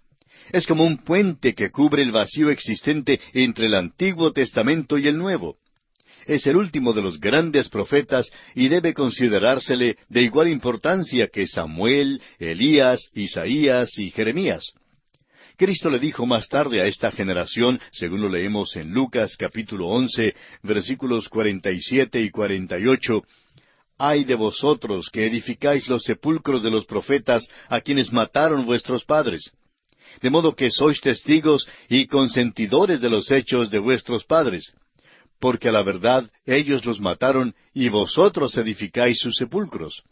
A: Es como un puente que cubre el vacío existente entre el Antiguo Testamento y el Nuevo. Es el último de los grandes profetas y debe considerársele de igual importancia que Samuel, Elías, Isaías y Jeremías. Cristo le dijo más tarde a esta generación, según lo leemos en Lucas capítulo 11, versículos 47 y 48, «Ay de vosotros que edificáis los sepulcros de los profetas a quienes mataron vuestros padres. De modo que sois testigos y consentidores de los hechos de vuestros padres. Porque a la verdad ellos los mataron y vosotros edificáis sus sepulcros».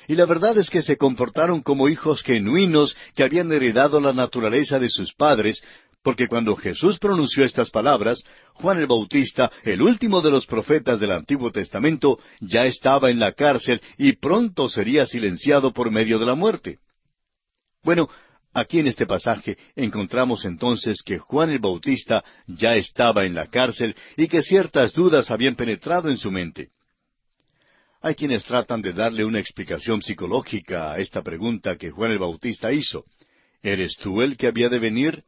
A: Y la verdad es que se comportaron como hijos genuinos que habían heredado la naturaleza de sus padres, porque cuando Jesús pronunció estas palabras, Juan el Bautista, el último de los profetas del Antiguo Testamento, ya estaba en la cárcel y pronto sería silenciado por medio de la muerte. Bueno, aquí en este pasaje encontramos entonces que Juan el Bautista ya estaba en la cárcel y que ciertas dudas habían penetrado en su mente. Hay quienes tratan de darle una explicación psicológica a esta pregunta que Juan el Bautista hizo. ¿Eres tú el que había de venir?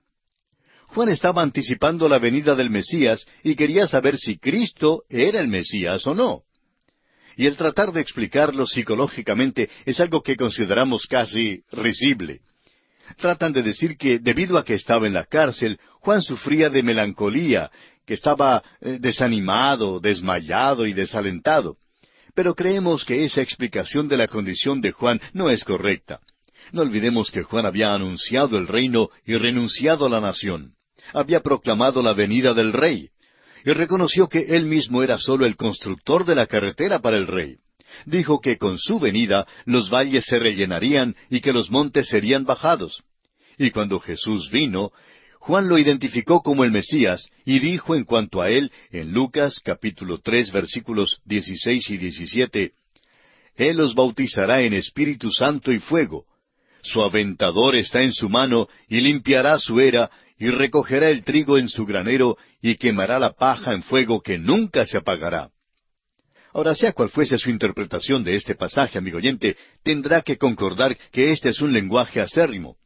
A: Juan estaba anticipando la venida del Mesías y quería saber si Cristo era el Mesías o no. Y el tratar de explicarlo psicológicamente es algo que consideramos casi risible. Tratan de decir que debido a que estaba en la cárcel, Juan sufría de melancolía, que estaba desanimado, desmayado y desalentado. Pero creemos que esa explicación de la condición de Juan no es correcta. No olvidemos que Juan había anunciado el reino y renunciado a la nación. Había proclamado la venida del rey. Y reconoció que él mismo era sólo el constructor de la carretera para el rey. Dijo que con su venida los valles se rellenarían y que los montes serían bajados. Y cuando Jesús vino, Juan lo identificó como el Mesías y dijo en cuanto a él, en Lucas capítulo 3 versículos 16 y 17, «Él los bautizará en Espíritu Santo y fuego. Su aventador está en su mano y limpiará su era y recogerá el trigo en su granero y quemará la paja en fuego que nunca se apagará». Ahora, sea cual fuese su interpretación de este pasaje, amigo oyente, tendrá que concordar que este es un lenguaje acérrimo.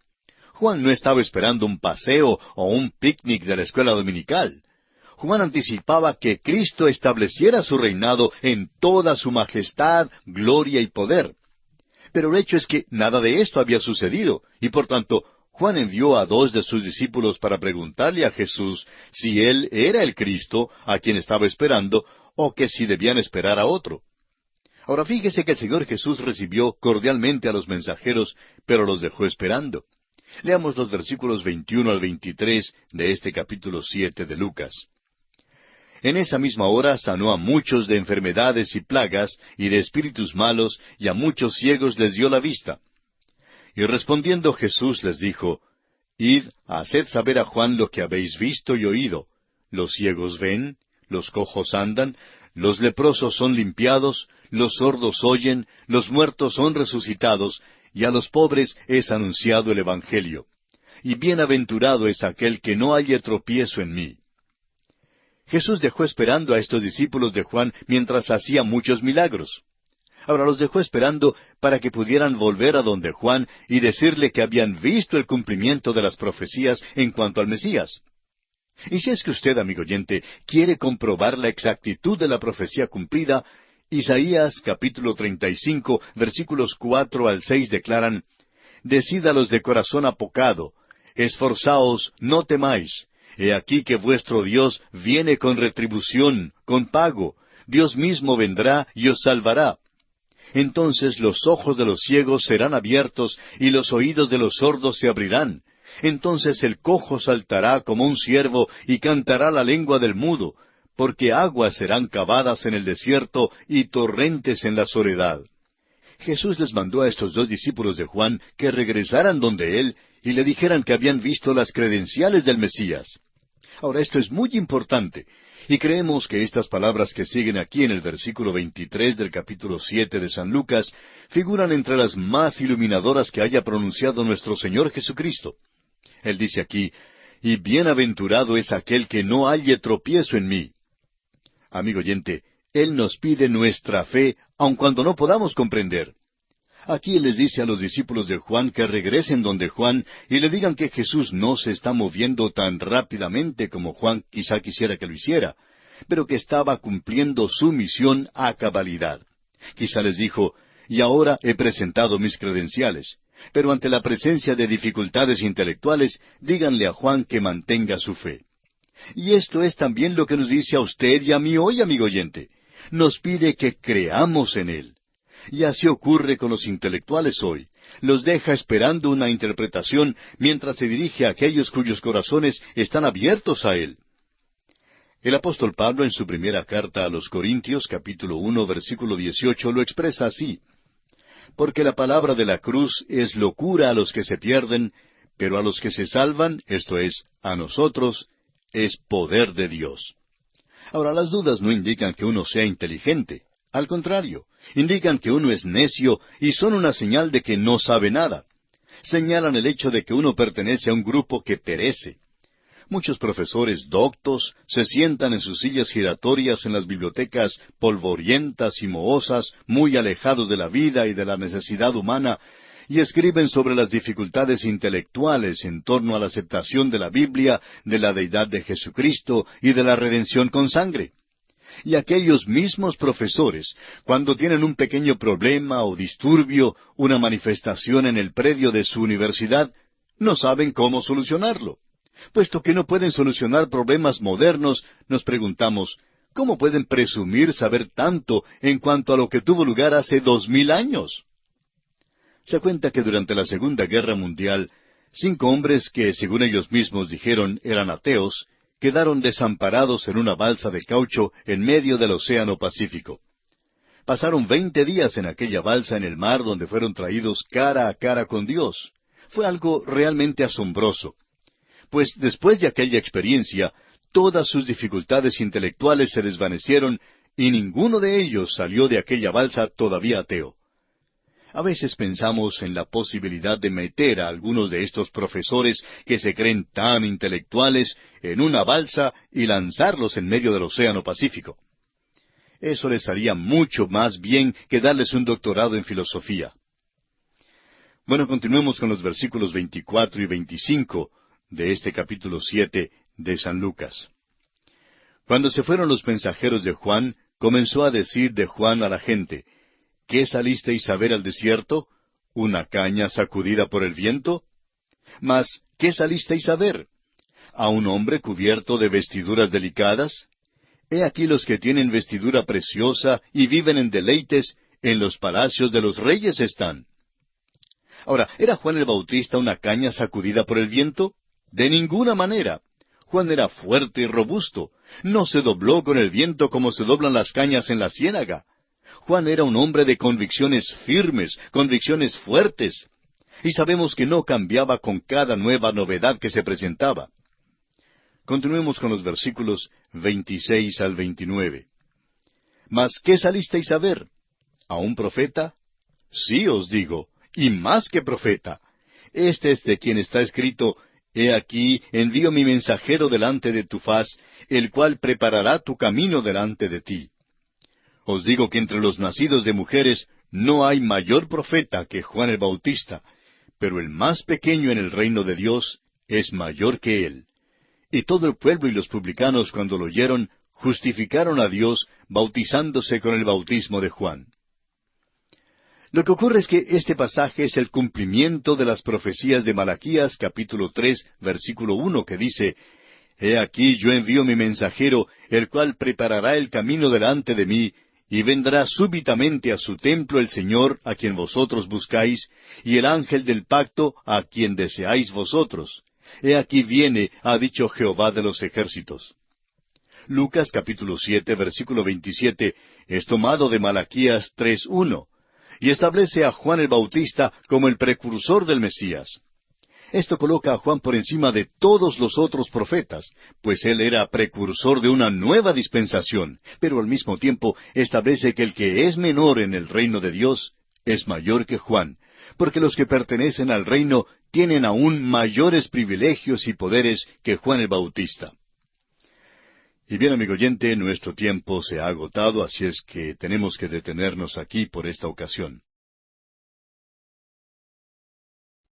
A: Juan no estaba esperando un paseo o un picnic de la escuela dominical. Juan anticipaba que Cristo estableciera su reinado en toda su majestad, gloria y poder. Pero el hecho es que nada de esto había sucedido, y por tanto, Juan envió a 2 de sus discípulos para preguntarle a Jesús si él era el Cristo a quien estaba esperando, o que si debían esperar a otro. Ahora fíjese que el Señor Jesús recibió cordialmente a los mensajeros, pero los dejó esperando. Leamos los versículos 21 al 23 de este capítulo 7 de Lucas. En esa misma hora sanó a muchos de enfermedades y plagas, y de espíritus malos, y a muchos ciegos les dio la vista. Y respondiendo Jesús les dijo, Id, haced saber a Juan lo que habéis visto y oído. Los ciegos ven, los cojos andan, los leprosos son limpiados, los sordos oyen, los muertos son resucitados, y a los pobres es anunciado el Evangelio. Y bienaventurado es aquel que no halle tropiezo en mí. Jesús dejó esperando a estos discípulos de Juan mientras hacía muchos milagros. Ahora los dejó esperando para que pudieran volver a donde Juan y decirle que habían visto el cumplimiento de las profecías en cuanto al Mesías. Y si es que usted, amigo oyente, quiere comprobar la exactitud de la profecía cumplida, Isaías capítulo 35, versículos 4 al 6 declaran, Decid a los de corazón apocado, esforzaos, no temáis. He aquí que vuestro Dios viene con retribución, con pago. Dios mismo vendrá y os salvará. Entonces los ojos de los ciegos serán abiertos y los oídos de los sordos se abrirán. Entonces el cojo saltará como un ciervo y cantará la lengua del mudo, porque aguas serán cavadas en el desierto y torrentes en la soledad. Jesús les mandó a estos 2 discípulos de Juan que regresaran donde él y le dijeran que habían visto las credenciales del Mesías. Ahora esto es muy importante, y creemos que estas palabras que siguen aquí en el versículo 23 del capítulo 7 de San Lucas figuran entre las más iluminadoras que haya pronunciado nuestro Señor Jesucristo. Él dice aquí, y bienaventurado es aquel que no halle tropiezo en mí. Amigo oyente, Él nos pide nuestra fe, aun cuando no podamos comprender. Aquí Él les dice a los discípulos de Juan que regresen donde Juan y le digan que Jesús no se está moviendo tan rápidamente como Juan quizá quisiera que lo hiciera, pero que estaba cumpliendo su misión a cabalidad. Quizá les dijo, y ahora he presentado mis credenciales, pero ante la presencia de dificultades intelectuales, díganle a Juan que mantenga su fe. Y esto es también lo que nos dice a usted y a mí hoy, amigo oyente. Nos pide que creamos en Él. Y así ocurre con los intelectuales hoy. Los deja esperando una interpretación mientras se dirige a aquellos cuyos corazones están abiertos a Él. El apóstol Pablo en su primera carta a los Corintios, capítulo 1, versículo 18, lo expresa así. Porque la palabra de la cruz es locura a los que se pierden, pero a los que se salvan, esto es, a nosotros, es poder de Dios. Ahora, las dudas no indican que uno sea inteligente. Al contrario, indican que uno es necio y son una señal de que no sabe nada. Señalan el hecho de que uno pertenece a un grupo que perece. Muchos profesores doctos se sientan en sus sillas giratorias en las bibliotecas polvorientas y mohosas, muy alejados de la vida y de la necesidad humana, y escriben sobre las dificultades intelectuales en torno a la aceptación de la Biblia, de la deidad de Jesucristo y de la redención con sangre. Y aquellos mismos profesores, cuando tienen un pequeño problema o disturbio, una manifestación en el predio de su universidad, no saben cómo solucionarlo. Puesto que no pueden solucionar problemas modernos, nos preguntamos, ¿cómo pueden presumir saber tanto en cuanto a lo que tuvo lugar hace 2000 años? Se cuenta que durante la Segunda Guerra Mundial, 5 hombres que, según ellos mismos dijeron, eran ateos, quedaron desamparados en una balsa de caucho en medio del Océano Pacífico. Pasaron 20 días en aquella balsa en el mar donde fueron traídos cara a cara con Dios. Fue algo realmente asombroso. Pues después de aquella experiencia, todas sus dificultades intelectuales se desvanecieron y ninguno de ellos salió de aquella balsa todavía ateo. A veces pensamos en la posibilidad de meter a algunos de estos profesores que se creen tan intelectuales en una balsa y lanzarlos en medio del Océano Pacífico. Eso les haría mucho más bien que darles un doctorado en filosofía. Bueno, continuemos con los versículos 24 y 25 de este capítulo 7 de San Lucas. Cuando se fueron los mensajeros de Juan, comenzó a decir de Juan a la gente: ¿Qué salisteis a ver al desierto? ¿Una caña sacudida por el viento? Mas, ¿qué salisteis a ver? ¿A un hombre cubierto de vestiduras delicadas? He aquí los que tienen vestidura preciosa y viven en deleites, en los palacios de los reyes están. Ahora, ¿era Juan el Bautista una caña sacudida por el viento? De ninguna manera. Juan era fuerte y robusto. No se dobló con el viento como se doblan las cañas en la ciénaga. Juan era un hombre de convicciones firmes, convicciones fuertes. Y sabemos que no cambiaba con cada nueva novedad que se presentaba. Continuemos con los versículos 26 al 29. ¿Mas qué salisteis a ver? ¿A un profeta? Sí os digo, y más que profeta. Este es de quien está escrito: He aquí, envío mi mensajero delante de tu faz, el cual preparará tu camino delante de ti. Os digo que entre los nacidos de mujeres no hay mayor profeta que Juan el Bautista, pero el más pequeño en el reino de Dios es mayor que él. Y todo el pueblo y los publicanos, cuando lo oyeron, justificaron a Dios, bautizándose con el bautismo de Juan. Lo que ocurre es que este pasaje es el cumplimiento de las profecías de Malaquías, capítulo 3, versículo 1, que dice: He aquí yo envío mi mensajero, el cual preparará el camino delante de mí, y vendrá súbitamente a su templo el Señor, a quien vosotros buscáis, y el ángel del pacto, a quien deseáis vosotros. He aquí viene, ha dicho Jehová de los ejércitos. Lucas capítulo 7, versículo 27, es tomado de Malaquías 3:1, y establece a Juan el Bautista como el precursor del Mesías. Esto coloca a Juan por encima de todos los otros profetas, pues él era precursor de una nueva dispensación, pero al mismo tiempo establece que el que es menor en el reino de Dios es mayor que Juan, porque los que pertenecen al reino tienen aún mayores privilegios y poderes que Juan el Bautista. Y bien, amigo oyente, nuestro tiempo se ha agotado, así es que tenemos que detenernos aquí por esta ocasión.